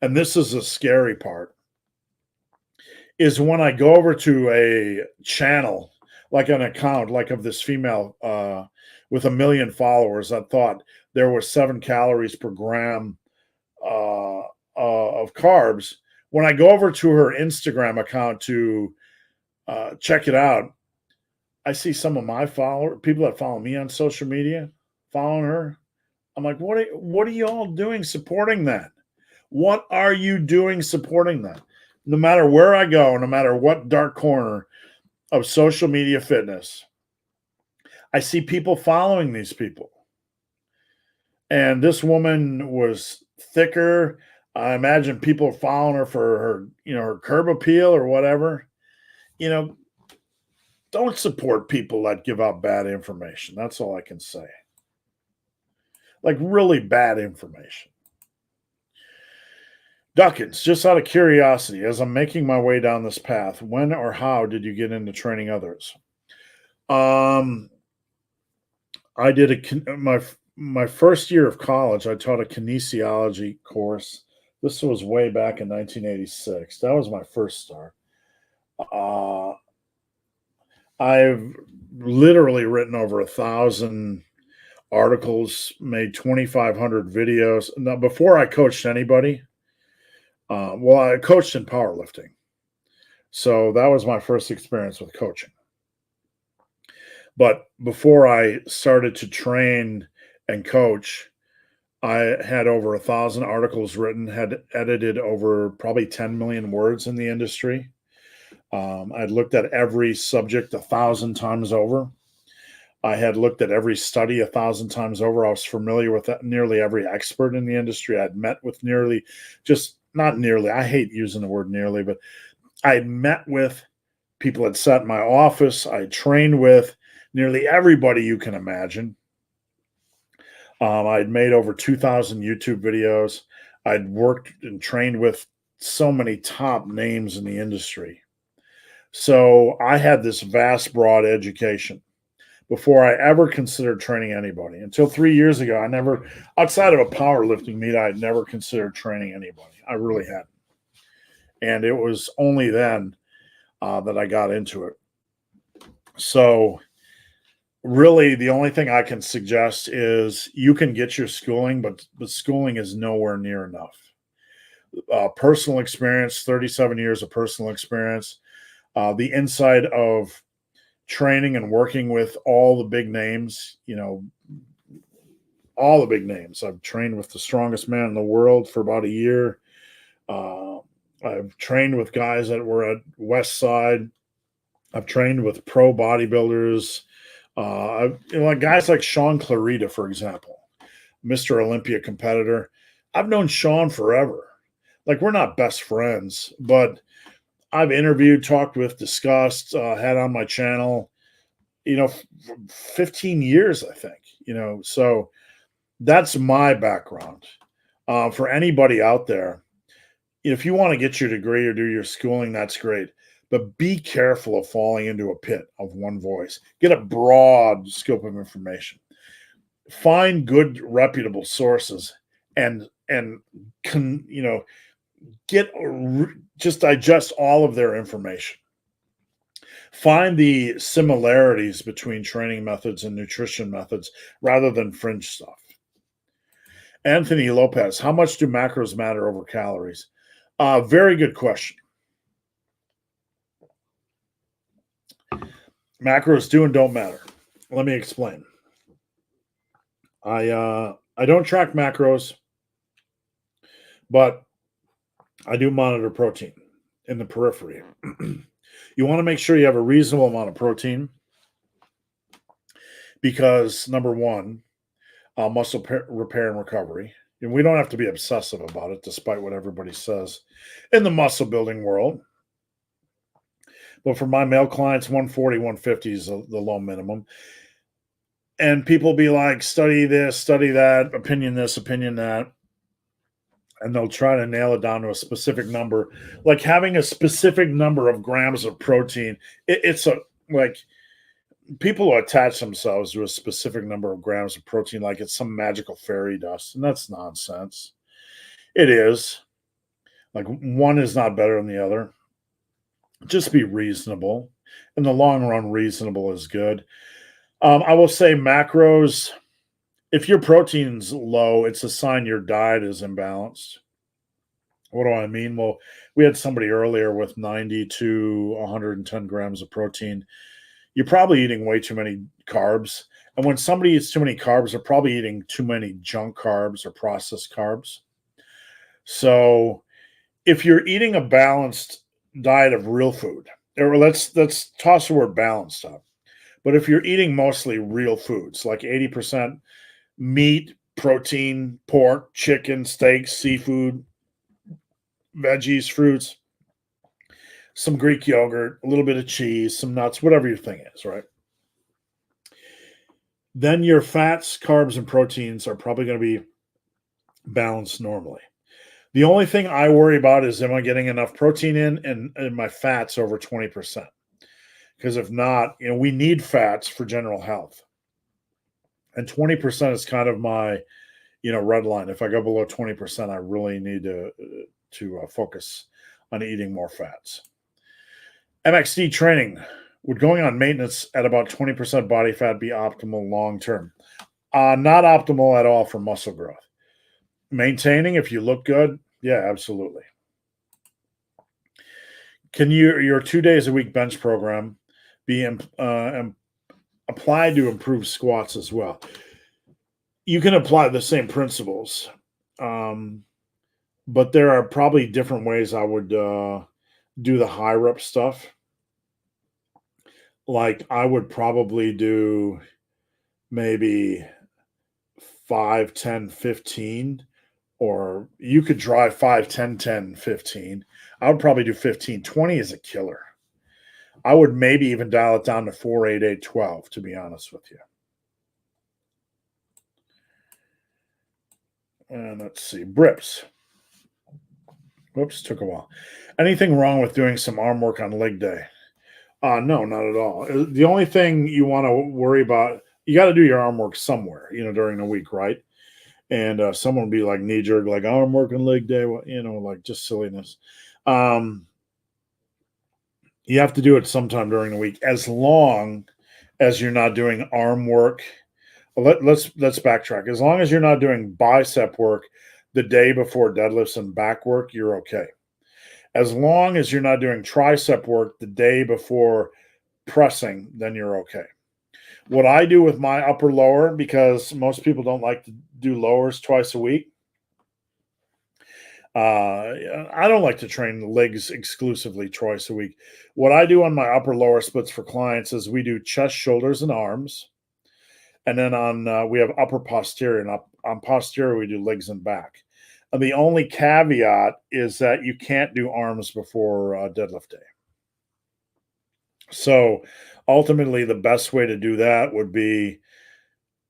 and this is the scary part, is when I go over to a channel, like an account, like of this female with 1 million followers that thought there was 7 calories per gram of carbs. When I go over to her Instagram account to check it out, I see some of my people that follow me on social media, following her. I'm like, what are you all doing supporting that? What are you doing supporting that? No matter where I go, no matter what dark corner of social media fitness, I see people following these people. And this woman was thicker. I imagine people following her for her, her curb appeal or whatever. Don't support people that give out bad information. That's all I can say. Like, really bad information. Duckins, just out of curiosity, as I'm making my way down this path, when or how did you get into training others? I did my first year of college. I taught a kinesiology course. This was way back in 1986. That was my first start. I've literally written over 1,000 articles, made 2,500 videos. Now, before I coached anybody, I coached in powerlifting. So that was my first experience with coaching. But before I started to train and coach, I had over 1,000 articles written, had edited over probably 10 million words in the industry. I'd looked at every subject 1,000 times over. I had looked at every study 1,000 times over. I was familiar with nearly every expert in the industry. I'd met with not nearly, I hate using the word nearly, but I'd met with people that sat in my office. I trained with nearly everybody you can imagine. I'd made over 2,000 YouTube videos. I'd worked and trained with so many top names in the industry. So I had this vast, broad education before I ever considered training anybody. Until 3 years ago, outside of a powerlifting meet, I had never considered training anybody. I really hadn't. And it was only then that I got into it. So really, the only thing I can suggest is you can get your schooling, but the schooling is nowhere near enough. Personal experience, 37 years of personal experience, the inside of training and working with all the big names, all the big names. I've trained with the strongest man in the world for about a year. I've trained with guys that were at West Side. I've trained with pro bodybuilders. Guys like Sean Clarita, for example, Mr. Olympia competitor. I've known Sean forever. Like, we're not best friends, but I've interviewed, talked with, discussed, had on my channel, 15 years, I think, so that's my background. For anybody out there, if you want to get your degree or do your schooling, that's great. But be careful of falling into a pit of one voice. Get a broad scope of information. Find good, reputable sources, and just digest all of their information. Find the similarities between training methods and nutrition methods rather than fringe stuff. Anthony Lopez, how much do macros matter over calories? Very good question. Macros do and don't matter. Let me explain. I don't track macros, but I do monitor protein in the periphery. You want to make sure you have a reasonable amount of protein because number one, muscle repair and recovery. And we don't have to be obsessive about it, despite what everybody says in the muscle building world. But for my male clients, 140, 150 is the low minimum. And people be like, study this, study that, opinion this, opinion that. And they'll try to nail it down to a specific number. Like having a specific number of grams of protein, it's a like people attach themselves to a specific number of grams of protein like it's some magical fairy dust, and that's nonsense. It is. Like one is not better than the other. Just be reasonable. In the long run, reasonable is good. I will say macros, if your protein's low, it's a sign your diet is imbalanced. What do I mean? Well, we had somebody earlier with 90 to 110 grams of protein. You're probably eating way too many carbs. And when somebody eats too many carbs, they're probably eating too many junk carbs or processed carbs. So if you're eating a balanced diet of real food, or let's toss the word balanced up. But if you're eating mostly real foods, like 80% meat, protein, pork, chicken, steak, seafood, veggies, fruits, some Greek yogurt, a little bit of cheese, some nuts, whatever your thing is, right? Then your fats, carbs, and proteins are probably going to be balanced normally. The only thing I worry about is, am I getting enough protein in and my fats over 20%? Because if not, we need fats for general health. And 20% is kind of my, red line. If I go below 20%, I really need to focus on eating more fats. MXD training, would going on maintenance at about 20% body fat be optimal long term? Not optimal at all for muscle growth. Maintaining, if you look good, yeah, absolutely. Can your 2 days a week bench program be applied to improve squats as well? You can apply the same principles, but there are probably different ways I would do the high rep stuff. Like I would probably do maybe 5, 10, 15, or you could drive 5, 10, 10, 15. I would probably do 15. 20 is a killer. I would maybe even dial it down to 4, 8, 8, 12, to be honest with you. And let's see, Brips. Whoops, took a while. Anything wrong with doing some arm work on leg day? No, not at all. The only thing you want to worry about, you got to do your arm work somewhere, during the week, right? And someone would be like knee jerk, like arm work and leg day, like just silliness. You have to do it sometime during the week, as long as you're not doing arm work. Let's backtrack. As long as you're not doing bicep work the day before deadlifts and back work, you're okay. As long as you're not doing tricep work the day before pressing, then you're okay. What I do with my upper lower, because most people don't like to do lowers twice a week. I don't like to train the legs exclusively twice a week. What I do on my upper lower splits for clients is we do chest, shoulders, and arms. And then we have upper posterior, and on posterior we do legs and back. And the only caveat is that you can't do arms before deadlift day. So ultimately, the best way to do that would be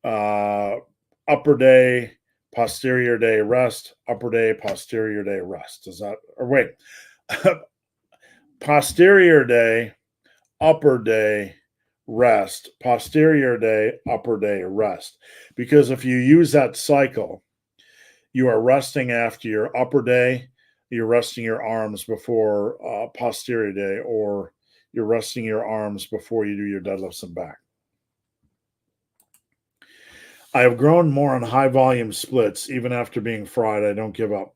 upper day, posterior day, rest, upper day, posterior day, rest. Posterior day, upper day, rest, posterior day, upper day, rest. Because if you use that cycle, you are resting after your upper day, you're resting your arms before posterior day, or you're resting your arms before you do your deadlifts and back. I have grown more on high volume splits, even after being fried. I don't give up.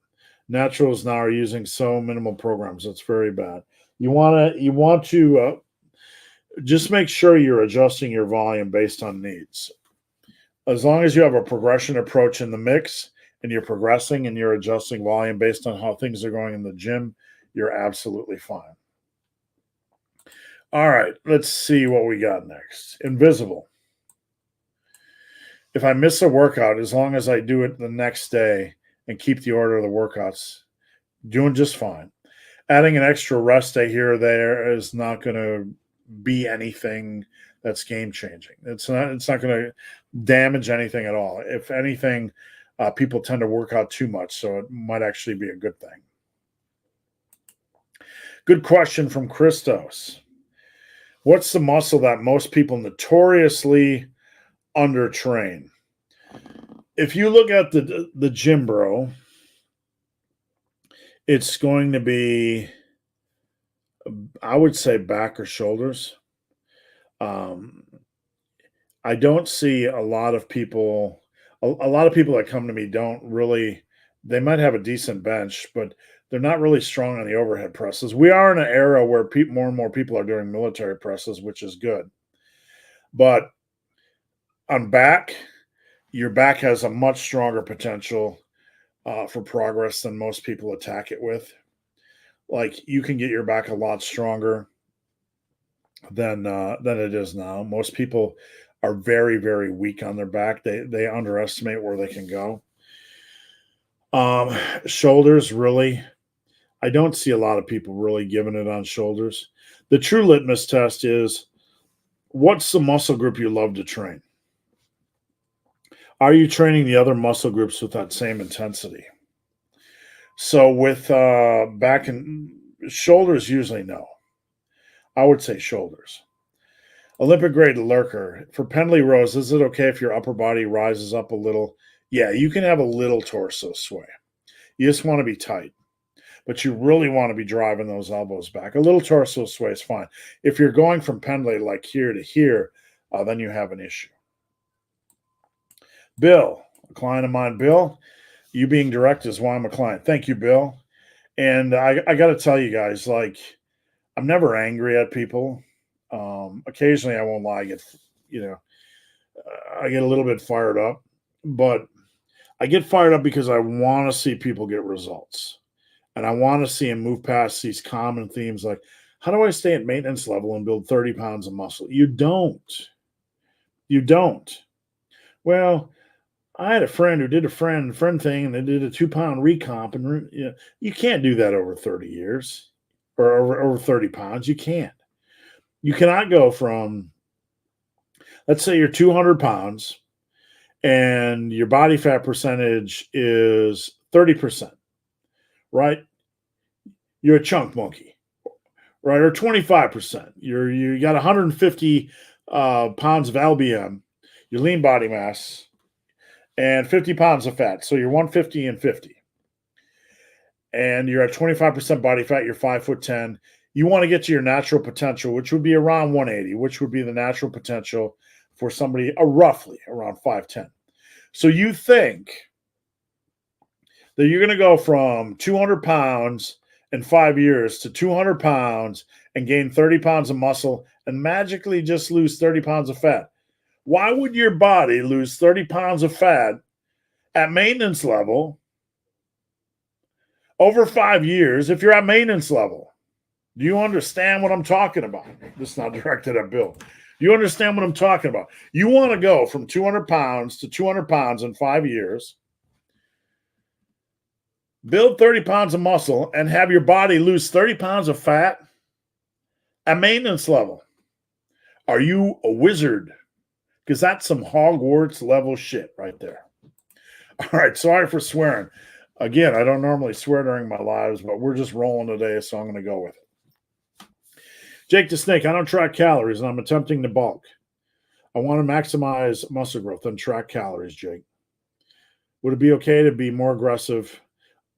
Naturals now are using so minimal programs. That's very bad. You want to just make sure you're adjusting your volume based on needs. As long as you have a progression approach in the mix and you're progressing and you're adjusting volume based on how things are going in the gym, you're absolutely fine. All right, let's see what we got next. Invisible. If I miss a workout, as long as I do it the next day and keep the order of the workouts, doing just fine. Adding an extra rest day here or there is not going to be anything that's game changing. It's not going to damage anything at all. If anything, people tend to work out too much, so it might actually be a good thing. Good question from Christos. What's the muscle that most people notoriously undertrain? If you look at the gym bro, it's going to be, I would say, back or shoulders. I don't see a lot of people. A lot of people that come to me don't really. They might have a decent bench, but they're not really strong on the overhead presses. We are in an era where more and more people are doing military presses, which is good. But on back, your back has a much stronger potential for progress than most people attack it with. Like, you can get your back a lot stronger than it is now. Most people are very, very weak on their back. They underestimate where they can go. Shoulders, really, I don't see a lot of people really giving it on shoulders. The true litmus test is, what's the muscle group you love to train? Are you training the other muscle groups with that same intensity? So with back and shoulders, usually no. I would say shoulders. Olympic grade lurker. For pendley rows, is it okay if your upper body rises up a little? Yeah, you can have a little torso sway. You just want to be tight, but you really want to be driving those elbows back. A little torso sway is fine. If you're going from pendley like here to here, then you have an issue. Bill, a client of mine. Bill, you being direct is why I'm a client. Thank you, Bill. And I got to tell you guys, like, I'm never angry at people. Occasionally, I won't lie, I get a little bit fired up, but I get fired up because I want to see people get results, and I want to see them move past these common themes like, how do I stay at maintenance level and build 30 pounds of muscle? You don't. Well, I had a friend who did a friend thing, and they did a 2-pound recomp, and you can't do that over 30 years or over 30 pounds. You can't. You cannot go from, let's say you're 200 pounds and your body fat percentage is 30%, right? You're a chunk monkey, right? Or 25%. You got 150 pounds of LBM, your lean body mass, and 50 pounds of fat. So you're 150 and 50. And you're at 25% body fat, you're 5'10". You want to get to your natural potential, which would be around 180, which would be the natural potential for somebody roughly around 5'10". So you think that you're going to go from 200 pounds in 5 years to 200 pounds and gain 30 pounds of muscle and magically just lose 30 pounds of fat. Why would your body lose 30 pounds of fat at maintenance level over 5 years if you're at maintenance level? Do you understand what I'm talking about? This is not directed at Bill. Do you understand what I'm talking about? You want to go from 200 pounds to 200 pounds in 5 years, build 30 pounds of muscle, and have your body lose 30 pounds of fat at maintenance level. Are you a wizard? Because that's some Hogwarts level shit right there. All right, sorry for swearing. Again, I don't normally swear during my lives, but we're just rolling today, so I'm going to go with it. Jake the Snake, I don't track calories, and I'm attempting to bulk. I want to maximize muscle growth and track calories, Jake. Would it be okay to be more aggressive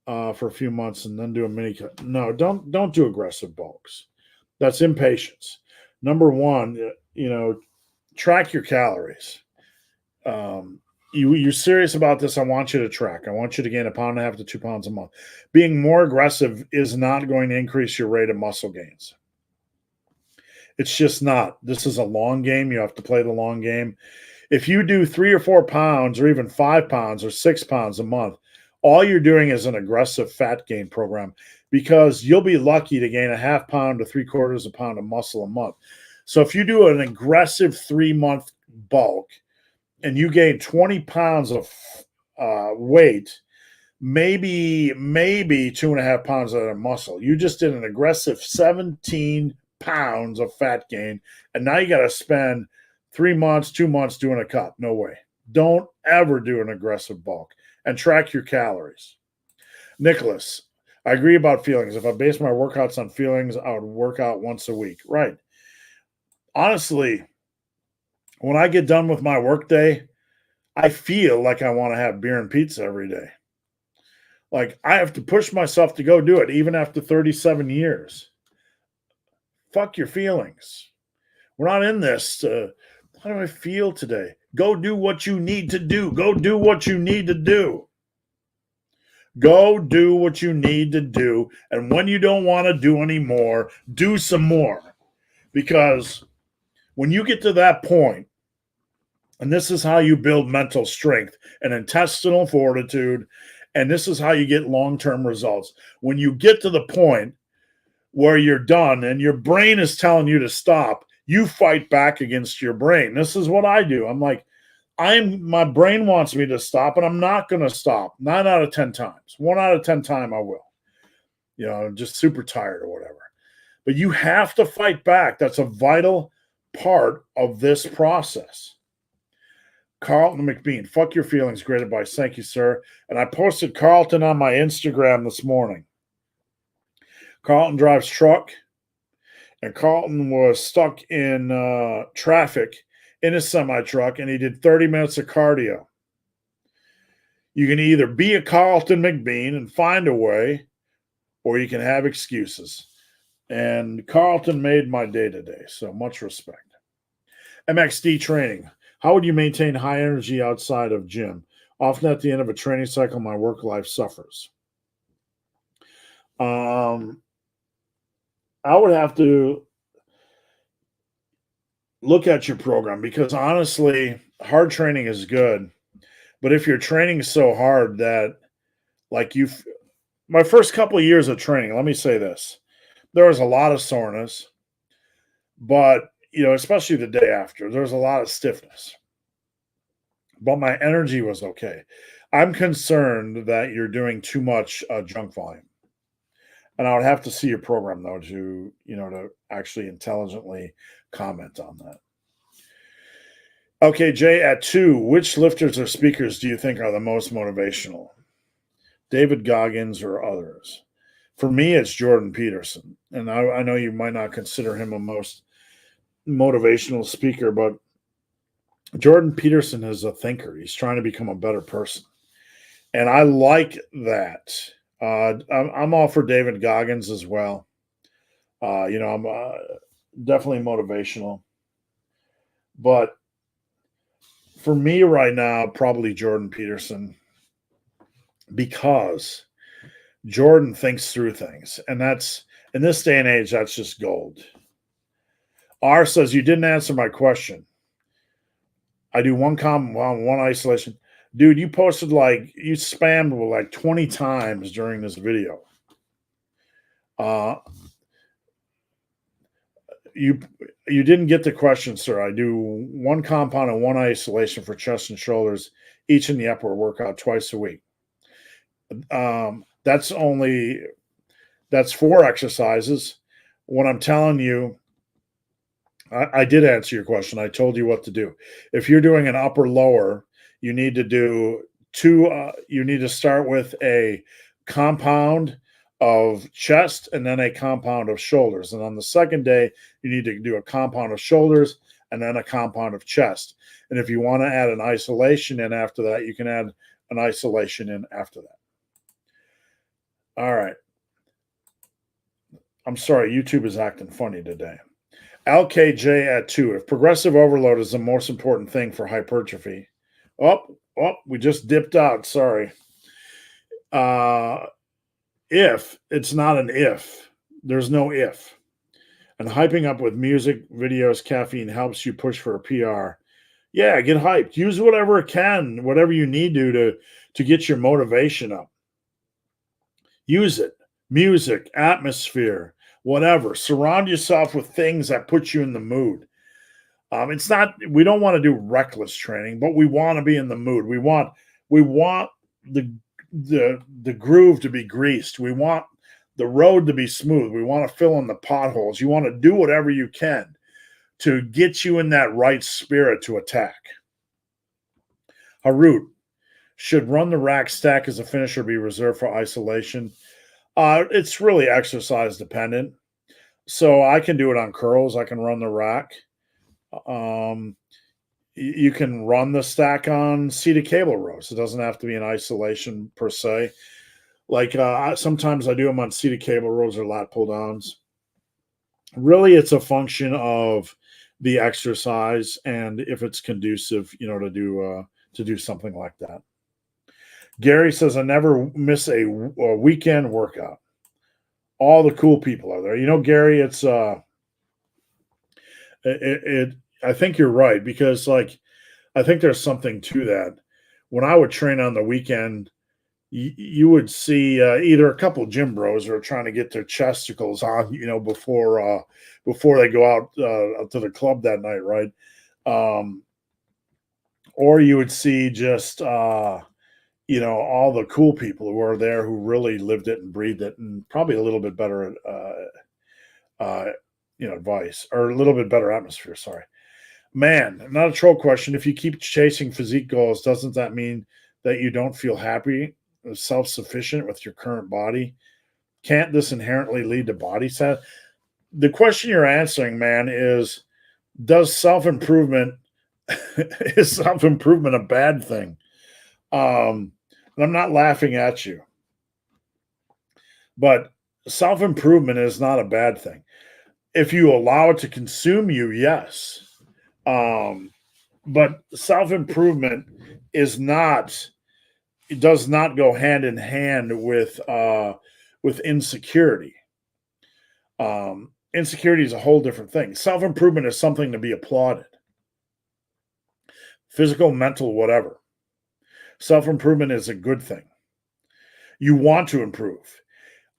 for a few months and then do a mini cut? No, don't do aggressive bulks. That's impatience. Number one, track your calories. You're serious about this, I want you to track. I want you to gain 1.5 pounds to 2 pounds a month. Being more aggressive is not going to increase your rate of muscle gains. It's just not. This is a long game. You have to play the long game. If you do 3 or 4 pounds or even 5 pounds or 6 pounds a month, all you're doing is an aggressive fat gain program, because you'll be lucky to gain a half pound to 3/4 pound of muscle a month. So if you do an aggressive 3-month bulk and you gain 20 pounds of weight, maybe 2.5 pounds of that muscle, you just did an aggressive 17 pounds of fat gain, and now you got to spend 3 months, 2 months doing a cut. No way. Don't ever do an aggressive bulk, and track your calories. Nicholas, I agree about feelings. If I base my workouts on feelings, I would work out once a week. Right. Honestly, when I get done with my workday, I feel like I want to have beer and pizza every day. Like, I have to push myself to go do it, even after 37 years. Fuck your feelings. We're not in this to, how do I feel today? Go do what you need to do. Go do what you need to do. Go do what you need to do. And when you don't want to do anymore, do some more. Because when you get to that point, and this is how you build mental strength and intestinal fortitude, and this is how you get long-term results. When you get to the point where you're done and your brain is telling you to stop, you fight back against your brain. This is what I do. I'm like, my brain wants me to stop, and I'm not going to stop. 9 out of 10 times. 1 out of 10 times I will. I'm just super tired or whatever. But you have to fight back. That's a vital part of this process. Carlton McBean, fuck your feelings. Great advice. Thank you, sir. And I posted Carlton on my Instagram this morning. Carlton drives truck, and Carlton was stuck in traffic in his semi-truck, and he did 30 minutes of cardio. You can either be a Carlton McBean and find a way, or you can have excuses. And Carlton made my day today, so much respect. MXD training. How would you maintain high energy outside of gym? Often at the end of a training cycle, my work life suffers. I would have to look at your program, because honestly, hard training is good. But if you're training so hard that, like, my first couple of years of training, let me say this, there was a lot of soreness, but, especially the day after, there was a lot of stiffness. But my energy was okay. I'm concerned that you're doing too much junk volume. And I would have to see your program, though, to actually intelligently comment on that. Okay, Jay, at 2, which lifters or speakers do you think are the most motivational? David Goggins or others? For me, it's Jordan Peterson. And I know you might not consider him a most motivational speaker, but Jordan Peterson is a thinker. He's trying to become a better person. And I like that. I'm all for David Goggins as well. I'm definitely motivational. But for me right now, probably Jordan Peterson, because Jordan thinks through things. And that's, in this day and age, that's just gold. R says, you didn't answer my question. I do one isolation. Dude, you posted you spammed like 20 times during this video. You didn't get the question, sir. I do 1 compound and 1 isolation for chest and shoulders, each in the upper workout twice a week. That's 4 exercises. What I'm telling you, I did answer your question. I told you what to do. If you're doing an upper lower, you need to do 2. You need to start with a compound of chest and then a compound of shoulders. And on the second day, you need to do a compound of shoulders and then a compound of chest. And if you want to add an isolation in after that, you can add an isolation in after that. All right. I'm sorry, YouTube is acting funny today. LKJ at 2. If progressive overload is the most important thing for hypertrophy. We just dipped out. Sorry. If, it's not an if. There's no if. And hyping up with music, videos, caffeine helps you push for a PR. Yeah, get hyped. Use whatever it can, whatever you need to get your motivation up. Use it. Music, atmosphere, whatever. Surround yourself with things that put you in the mood. It's not, we don't want to do reckless training, but we want to be in the mood. We want the the groove to be greased. We want the road to be smooth. We want to fill in the potholes. You want to do whatever you can to get you in that right spirit to attack. Harut, should run the rack stack as a finisher be reserved for isolation? It's really exercise dependent. So I can do it on curls. I can run the rack. You can run the stack on seated cable rows. It doesn't have to be in isolation per se. Like sometimes I do them on seated cable rows or lat pull downs. Really, it's a function of the exercise and if it's conducive, to do something like that. Gary says, I never miss a weekend workout. All the cool people are there. Gary, it's I think you're right, because I think there's something to that. When I would train on the weekend, you would see either a couple gym bros who are trying to get their chesticles on, before they go out to the club that night, right? Or you would see just all the cool people who are there who really lived it and breathed it, and probably a little bit better advice, or a little bit better atmosphere. Sorry. Man, not a troll question. If you keep chasing physique goals, doesn't that mean that you don't feel happy, self-sufficient with your current body? Can't this inherently lead to body set? The question you're answering, man, is does self-improvement is self-improvement a bad thing? And I'm not laughing at you, but self-improvement is not a bad thing. If you allow it to consume you, yes. But self-improvement does not go hand in hand with insecurity. Insecurity is a whole different thing. Self-improvement is something to be applauded. Physical, mental, whatever. Self-improvement is a good thing. You want to improve.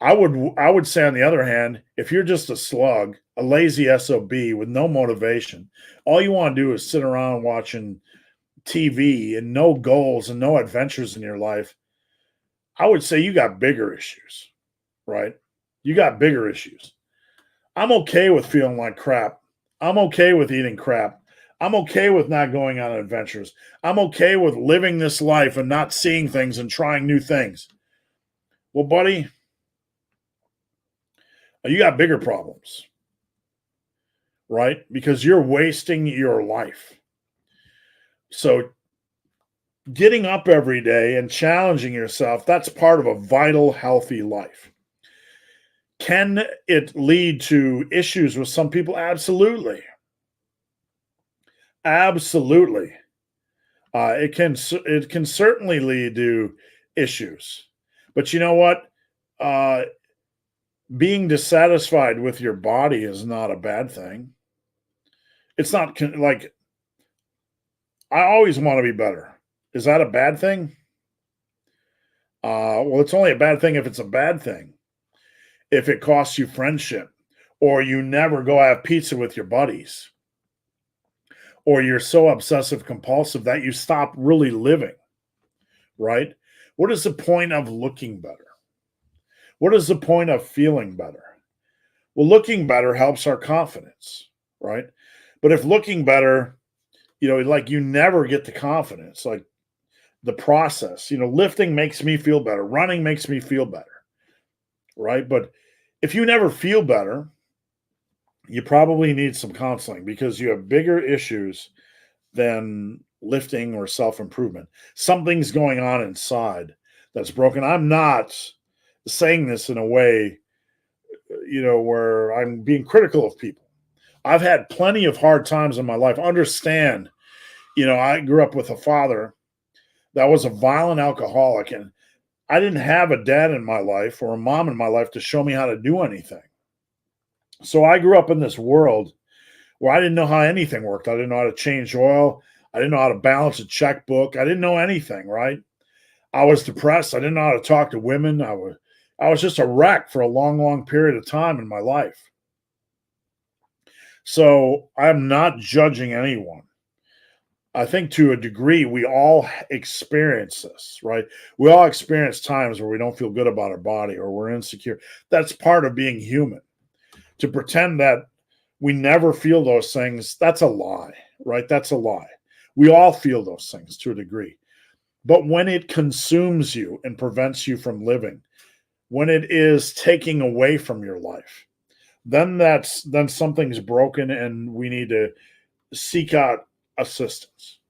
I would say, on the other hand, if you're just a slug, a lazy SOB with no motivation, all you want to do is sit around watching TV and no goals and no adventures in your life, I would say you got bigger issues, right? You got bigger issues. I'm okay with feeling like crap. I'm okay with eating crap. I'm okay with not going on adventures. I'm okay with living this life and not seeing things and trying new things. Well, buddy, you got bigger problems, right? Because you're wasting your life. So getting up every day and challenging yourself, that's part of a vital, healthy life. Can it lead to issues with some people? Absolutely. Absolutely. It can certainly lead to issues. But you know what? Being dissatisfied with your body is not a bad thing. It's not like, I always want to be better. Is that a bad thing? Well, it's only a bad thing if it's a bad thing. If it costs you friendship, or you never go have pizza with your buddies, or you're so obsessive compulsive that you stop really living, right? What is the point of looking better? What is the point of feeling better? Well, looking better helps our confidence, right? But if looking better, you never get the confidence, like the process, lifting makes me feel better. Running makes me feel better, right? But if you never feel better, you probably need some counseling, because you have bigger issues than lifting or self-improvement. Something's going on inside that's broken. I'm not saying this in a way, where I'm being critical of people. I've had plenty of hard times in my life. Understand, I grew up with a father that was a violent alcoholic, and I didn't have a dad in my life or a mom in my life to show me how to do anything. So I grew up in this world where I didn't know how anything worked. I didn't know how to change oil. I didn't know how to balance a checkbook. I didn't know anything, right? I was depressed. I didn't know how to talk to women. I was, I was just a wreck for a long, long period of time in my life. So I'm not judging anyone. I think to a degree, we all experience this, right? We all experience times where we don't feel good about our body or we're insecure. That's part of being human. To pretend that we never feel those things, that's a lie, right? That's a lie. We all feel those things to a degree. But when it consumes you and prevents you from living, when it is taking away from your life, then something's broken and we need to seek out assistance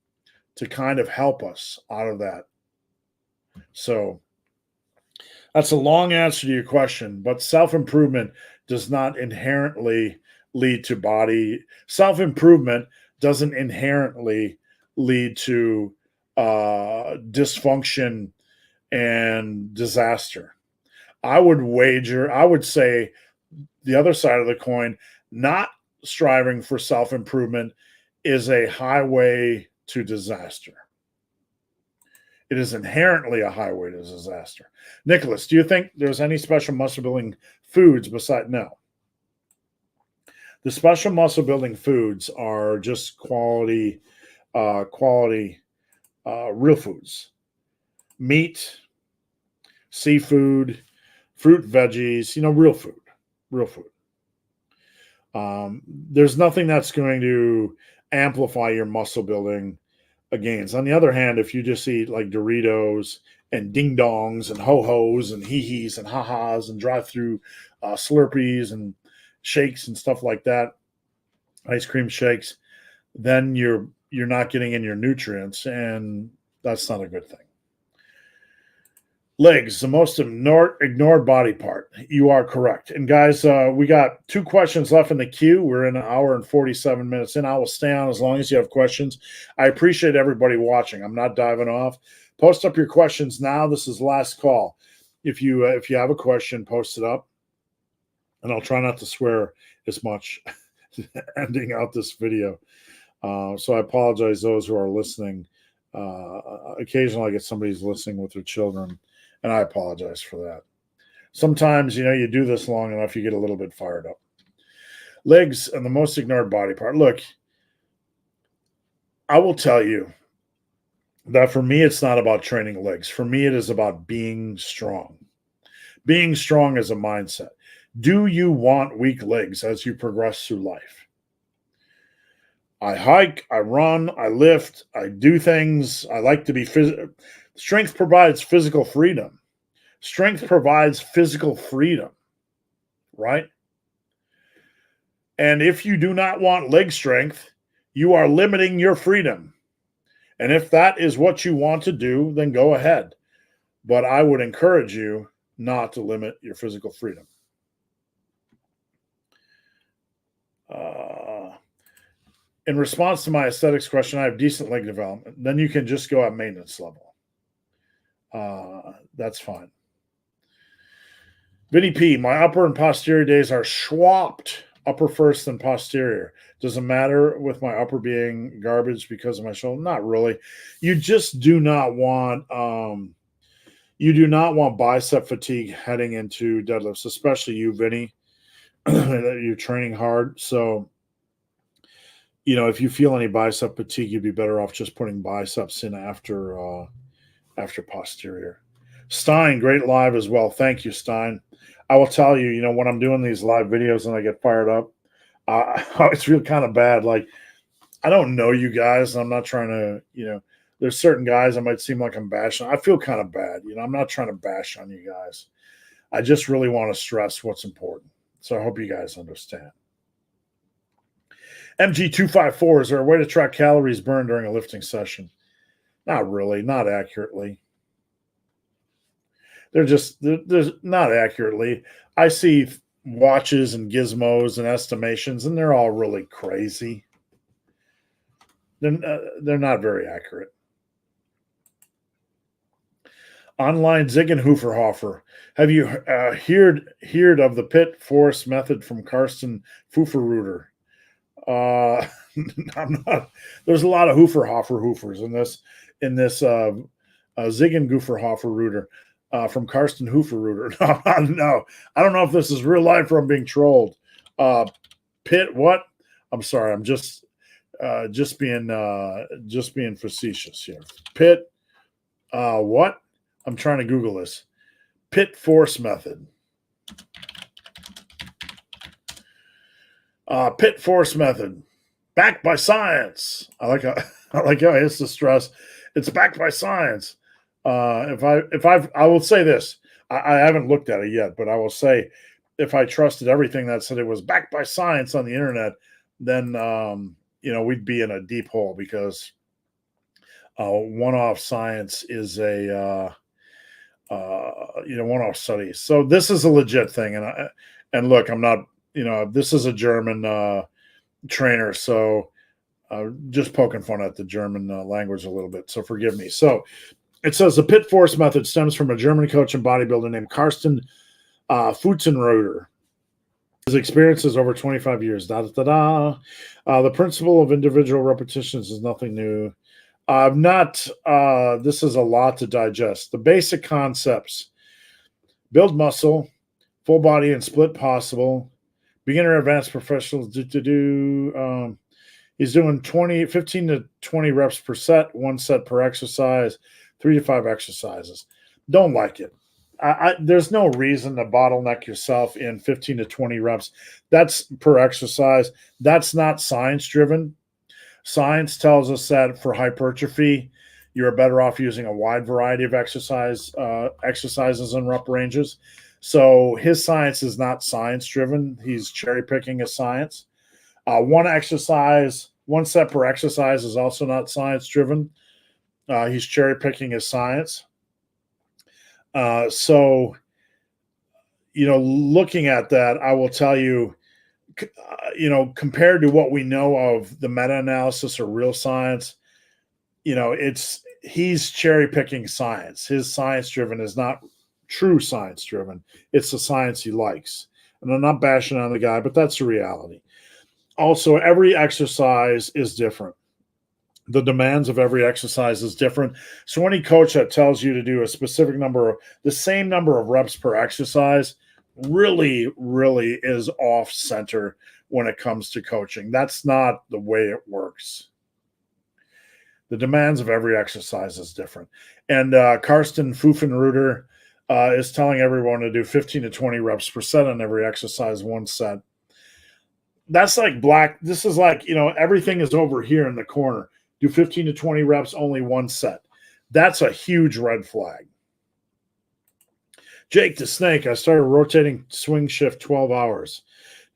to kind of help us out of that. So that's a long answer to your question, but self-improvement does not inherently lead to body. Self-improvement doesn't inherently lead to dysfunction and disaster. I would say the other side of the coin, not striving for self-improvement is a highway to disaster. It is inherently a highway to disaster. Nicholas, do you think there's any special muscle building foods beside? No. The special muscle building foods are just quality real foods. Meat, seafood, fruit, veggies, real food. Real food. There's nothing that's going to amplify your muscle building gains. On the other hand, if you just eat like Doritos and ding dongs and ho hos and hee hees and ha ha's and drive through Slurpees and shakes and stuff like that, ice cream shakes, then you're not getting in your nutrients, and that's not a good thing. Legs, the most ignored body part. You are correct. And guys, we got 2 questions left in the queue. We're in an hour and 47 minutes in. I will stay on as long as you have questions. I appreciate everybody watching. I'm not diving off. Post up your questions now. This is last call. If you have a question, post it up. And I'll try not to swear as much ending out this video. So I apologize those who are listening. Occasionally I get somebody's listening with their children, and I apologize for that. Sometimes, you do this long enough, you get a little bit fired up. Legs and the most ignored body part. Look, I will tell you that for me, it's not about training legs. For me, it is about being strong. Being strong is a mindset. Do you want weak legs as you progress through life? I hike, I run, I lift, I do things. I like to be physical. Strength provides physical freedom. Strength provides physical freedom, right? And if you do not want leg strength, you are limiting your freedom. And if that is what you want to do, then go ahead. But I would encourage you not to limit your physical freedom. In response to my aesthetics question, I have decent leg development. Then you can just go at maintenance level. That's fine. Vinny P, my upper and posterior days are swapped, upper first and posterior. Does it matter with my upper being garbage because of my shoulder? Not really. You just do not want bicep fatigue heading into deadlifts, especially you, Vinny. You're training hard. So, if you feel any bicep fatigue, you'd be better off just putting biceps in after posterior. Stein, great live as well. Thank you, Stein. I will tell you, when I'm doing these live videos and I get fired up, I always feel kind of bad. Like, I don't know you guys. And I'm not trying to, there's certain guys I might seem like I'm bashing. I feel kind of bad. I'm not trying to bash on you guys. I just really want to stress what's important. So I hope you guys understand. MG254, is there a way to track calories burned during a lifting session? Not really, not accurately. They're not accurately. I see watches and gizmos and estimations, and they're all really crazy. They're not very accurate. Online Ziegenhoferhofer. Have you heard of the pit force method from Karsten Pfufferruder? I'm not. There's a lot of Hoofers in this Ziegenhoferhofer. from Karsten Hooferrooter. No, I don't know if this is real life or I'm being trolled. Pitt, what? I'm sorry. I'm just being facetious here. Pitt, what? I'm trying to Google this. Pitt force method. Pitt force method, backed by science. I like how he has to stress it's backed by science. I will say this. I haven't looked at it yet, but I will say if I trusted everything that said it was backed by science on the internet, then we'd be in a deep hole because one-off science is a one-off study. So this is a legit thing, and look, I'm not. This is a German trainer, so just poking fun at the German language a little bit. So forgive me. So it says the Pitt force method stems from a German coach and bodybuilder named Karsten Futzenroder. His experience is over 25 years. The principle of individual repetitions is nothing new. This is a lot to digest. The basic concepts: build muscle, full body and split possible. Beginner, advanced, professionals. He's doing 15 to 20 reps per set, 1 set per exercise, 3 to 5 exercises. Don't like it. There's no reason to bottleneck yourself in 15 to 20 reps. That's per exercise. That's not science-driven. Science tells us that for hypertrophy, you're better off using a wide variety of exercises and rep ranges. So his science is not science-driven. He's cherry-picking his science. 1 set per exercise is also not science-driven. He's cherry-picking his science. Looking at that, I will tell you, compared to what we know of the meta-analysis or real science, he's cherry-picking science. His science-driven is not true science-driven. It's the science he likes. And I'm not bashing on the guy, but that's the reality. Also, every exercise is different. The demands of every exercise is different. So any coach that tells you to do a specific the same number of reps per exercise really, really is off center when it comes to coaching. That's not the way it works. The demands of every exercise is different. And Karsten Fuffenreuter is telling everyone to do 15 to 20 reps per set on every exercise, 1 set. That's like this is like, everything is over here in the corner. Do 15 to 20 reps, only 1 set. That's a huge red flag. Jake the Snake, I started rotating swing shift 12 hours.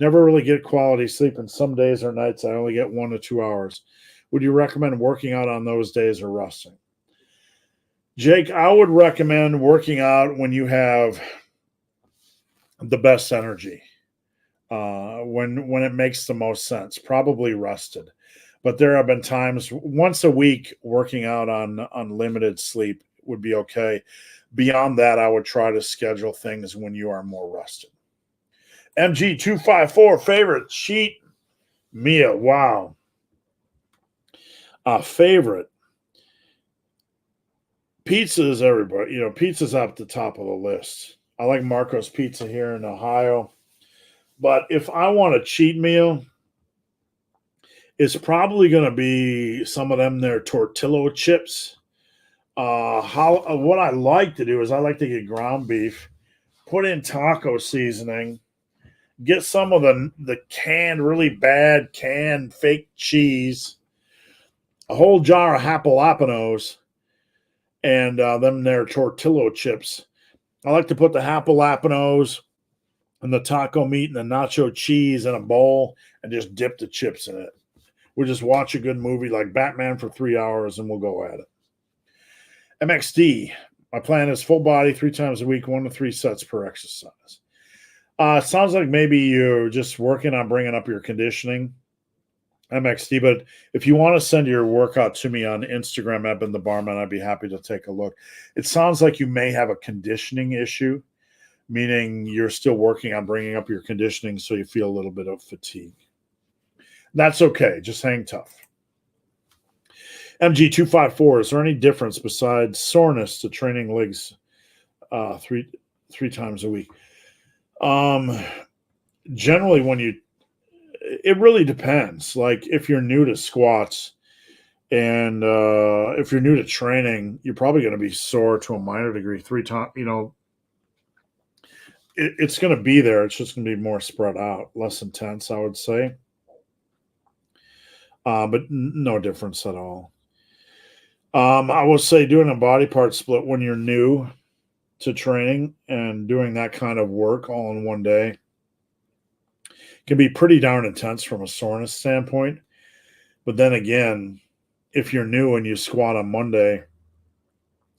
Never really get quality sleep, and some days or nights I only get 1 to 2 hours. Would you recommend working out on those days or resting? Jake, I would recommend working out when you have the best energy, when it makes the most sense, probably rested. But there have been times once a week working out on unlimited sleep would be okay. Beyond that, I would try to schedule things when you are more rested. MG254, favorite cheat meal. Wow. Favorite. Pizza is everybody. Pizza's up the top of the list. I like Marco's Pizza here in Ohio. But if I want a cheat meal, it's probably going to be some of them their tortilla chips. What I like to do is I like to get ground beef, put in taco seasoning, get some of the canned, really bad canned fake cheese, a whole jar of jalapenos, and them their tortilla chips. I like to put the jalapenos and the taco meat and the nacho cheese in a bowl and just dip the chips in it. We'll just watch a good movie like Batman for 3 hours and we'll go at it. MXD, my plan is full body 3 times a week, 1 to 3 sets per exercise. Sounds like maybe you're just working on bringing up your conditioning, MXD, but if you want to send your workout to me on Instagram, Eben the Barman, I'd be happy to take a look. It sounds like you may have a conditioning issue, meaning you're still working on bringing up your conditioning so you feel a little bit of fatigue. That's okay. Just hang tough. MG254, is there any difference besides soreness to training legs three times a week. Generally, it really depends. Like if you're new to squats and if you're new to training, you're probably going to be sore to a minor degree 3 times. It's going to be there. It's just going to be more spread out, less intense, I would say. But no difference at all. I will say doing a body part split when you're new to training and doing that kind of work all in one day can be pretty darn intense from a soreness standpoint. But then again, if you're new and you squat on Monday,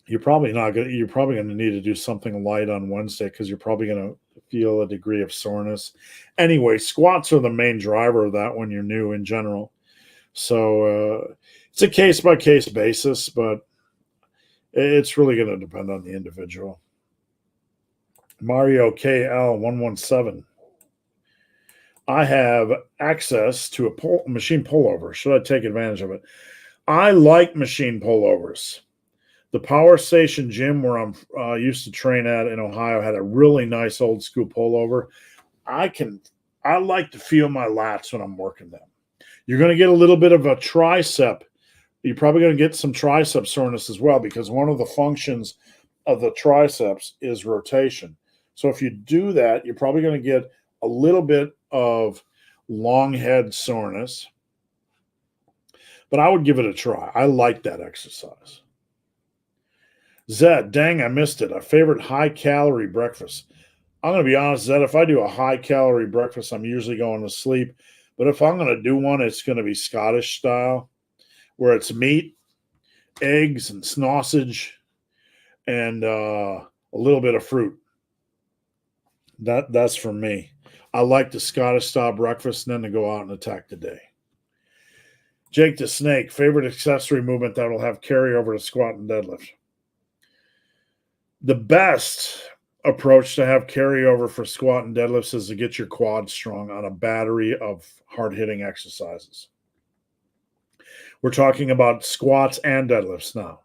you're probably going to need to do something light on Wednesday because you're probably going to feel a degree of soreness. Anyway, squats are the main driver of that when you're new in general. So it's a case-by-case basis, but it's really going to depend on the individual. Mario KL117. I have access to a machine pullover. Should I take advantage of it? I like machine pullovers. The Power Station gym where I'm used to train at in Ohio had a really nice old school pullover. I like to feel my lats when I'm working them. You're going to get a little bit of a tricep. You're probably going to get some tricep soreness as well because one of the functions of the triceps is rotation. So if you do that, you're probably going to get a little bit of long head soreness. But I would give it a try. I like that exercise. Zed, dang, I missed it. A favorite high-calorie breakfast. I'm going to be honest, Zed, if I do a high-calorie breakfast, I'm usually going to sleep. But if I'm going to do one, it's going to be Scottish style, where it's meat, eggs, and sausage, and a little bit of fruit. That's for me. I like the Scottish style breakfast and then to go out and attack the day. Jake the Snake, favorite accessory movement that will have carryover to squat and deadlift. The best approach to have carryover for squat and deadlifts is to get your quads strong on a battery of hard-hitting exercises. We're talking about squats and deadlifts now.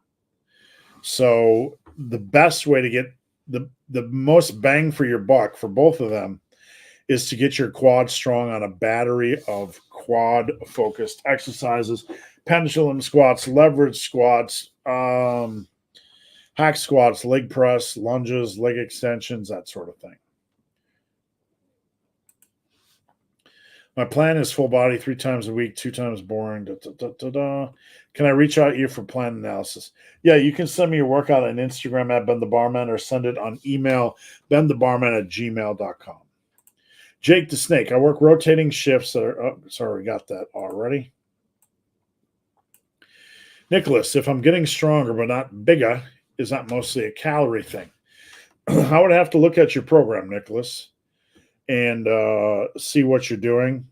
So the best way to get the most bang for your buck for both of them is to get your quad strong on a battery of quad-focused exercises, pendulum squats, leverage squats, hack squats, leg press, lunges, leg extensions, that sort of thing. My plan is full body 3 times a week, 2 times boring. Can I reach out to you for plan analysis? Yeah, you can send me your workout on Instagram at Ben the Barman or send it on email, benthebarman@gmail.com. Jake the Snake, I work rotating shifts that are, sorry, we got that already. Nicholas, if I'm getting stronger but not bigger, is that mostly a calorie thing? I would have to look at your program, Nicholas, and see what you're doing.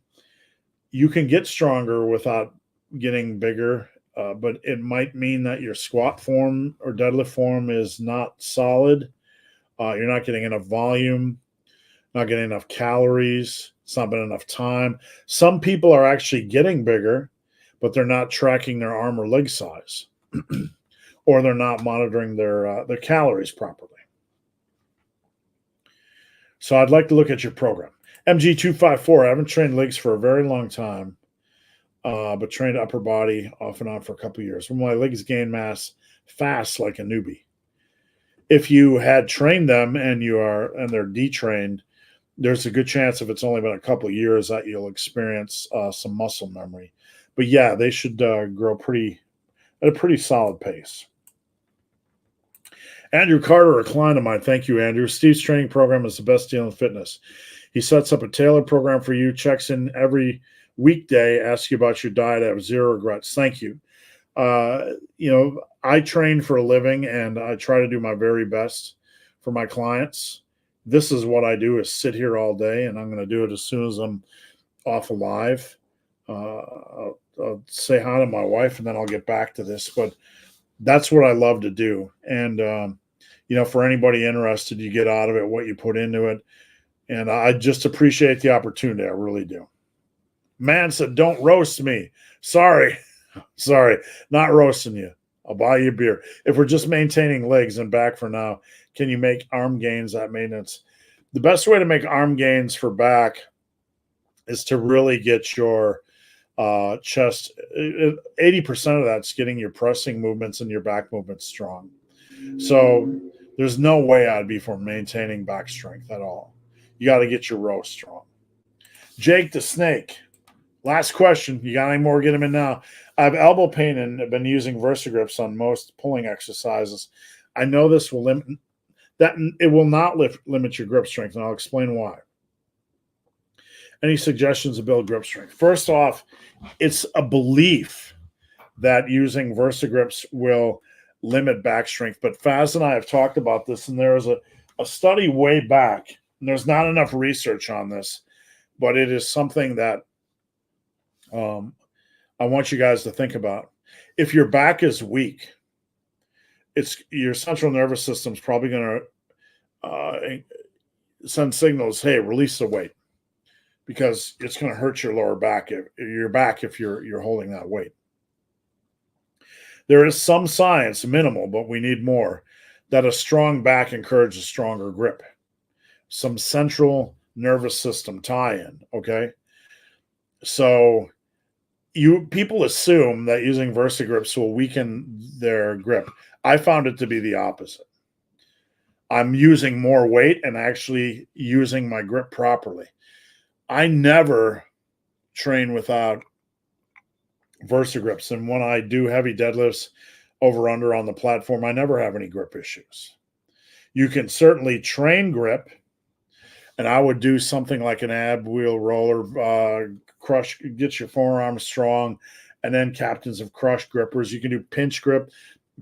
You can get stronger without getting bigger, but it might mean that your squat form or deadlift form is not solid. You're not getting enough volume, not getting enough calories. It's not been enough time. Some people are actually getting bigger, but they're not tracking their arm or leg size, or they're not monitoring their calories properly. So I'd like to look at your program. MG254, I haven't trained legs for a very long time, but trained upper body off and on for a couple of years. When my legs gain mass fast like a newbie. If you had trained them and they're detrained, there's a good chance if it's only been a couple of years that you'll experience some muscle memory. But yeah, they should grow at a pretty solid pace. Andrew Carter, a client of mine. Thank you, Andrew. Steve's training program is the best deal in fitness. He sets up a tailored program for you, checks in every weekday, asks you about your diet. I have zero regrets. Thank you. I train for a living and I try to do my very best for my clients. This is what I do, is sit here all day, and I'm going to do it as soon as I'm off alive. I'll say hi to my wife and then I'll get back to this, but that's what I love to do. And, for anybody interested, you get out of it what you put into it. And I just appreciate the opportunity. I really do. Man said, don't roast me. Sorry, not roasting you. I'll buy you a beer. If we're just maintaining legs and back for now, can you make arm gains at maintenance? The best way to make arm gains for back is to really get your chest. 80% of that's getting your pressing movements and your back movements strong. So there's no way I'd be for maintaining back strength at all. You got to get your row strong. Jake the Snake. Last question. You got any more? Get them in now. I have elbow pain and have been using VersaGrips on most pulling exercises. I know this will limit that. It will not limit your grip strength, and I'll explain why. Any suggestions to build grip strength? First off, it's a belief that using VersaGrips will limit back strength. But Faz and I have talked about this, and there was a study way back, and there's not enough research on this, but it is something that I want you guys to think about. If your back is weak, it's your central nervous system is probably going to send signals, hey, release the weight, because it's going to hurt your lower back, if you're holding that weight. There is some science, minimal, but we need more, that a strong back encourages stronger grip. Some central nervous system tie-in, okay? So people assume that using VersaGrips will weaken their grip. I found it to be the opposite. I'm using more weight and actually using my grip properly. I never train without VersaGrips, and when I do heavy deadlifts over under on the platform, I never have any grip issues. You can certainly train grip, and I would do something like an ab wheel roller, crush, get your forearm strong, and then captains of crush grippers. You can do pinch grip.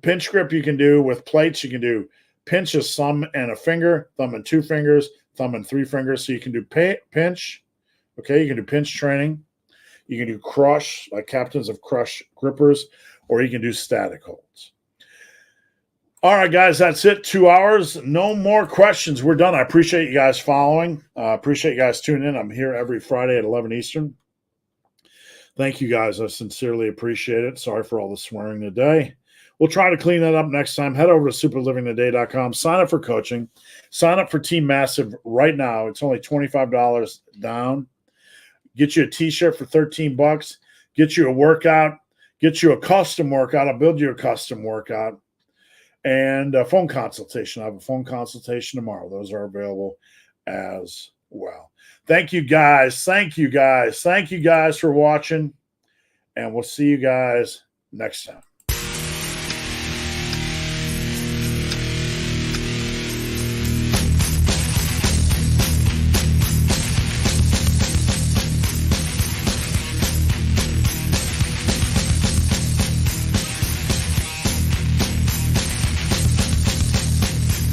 Pinch grip you can do with plates. You can do pinch as thumb and a finger, thumb and 2 fingers, thumb and 3 fingers. So you can do pinch. Okay, you can do pinch training. You can do crush, like captains of crush grippers, or you can do static holds. All right, guys, that's it. 2 hours. No more questions. We're done. I appreciate you guys following. Appreciate you guys tuning in. I'm here every Friday at 11 Eastern. Thank you, guys. I sincerely appreciate it. Sorry for all the swearing today. We'll try to clean that up next time. Head over to superlivingtoday.com. Sign up for coaching. Sign up for Team Massive right now. It's only $25 down. Get you a T-shirt for $13. Get you a workout. Get you a custom workout. I'll build you a custom workout. And a phone consultation. I have a phone consultation tomorrow. Those are available as well. Thank you, guys. Thank you, guys. Thank you, guys, for watching. And we'll see you guys next time.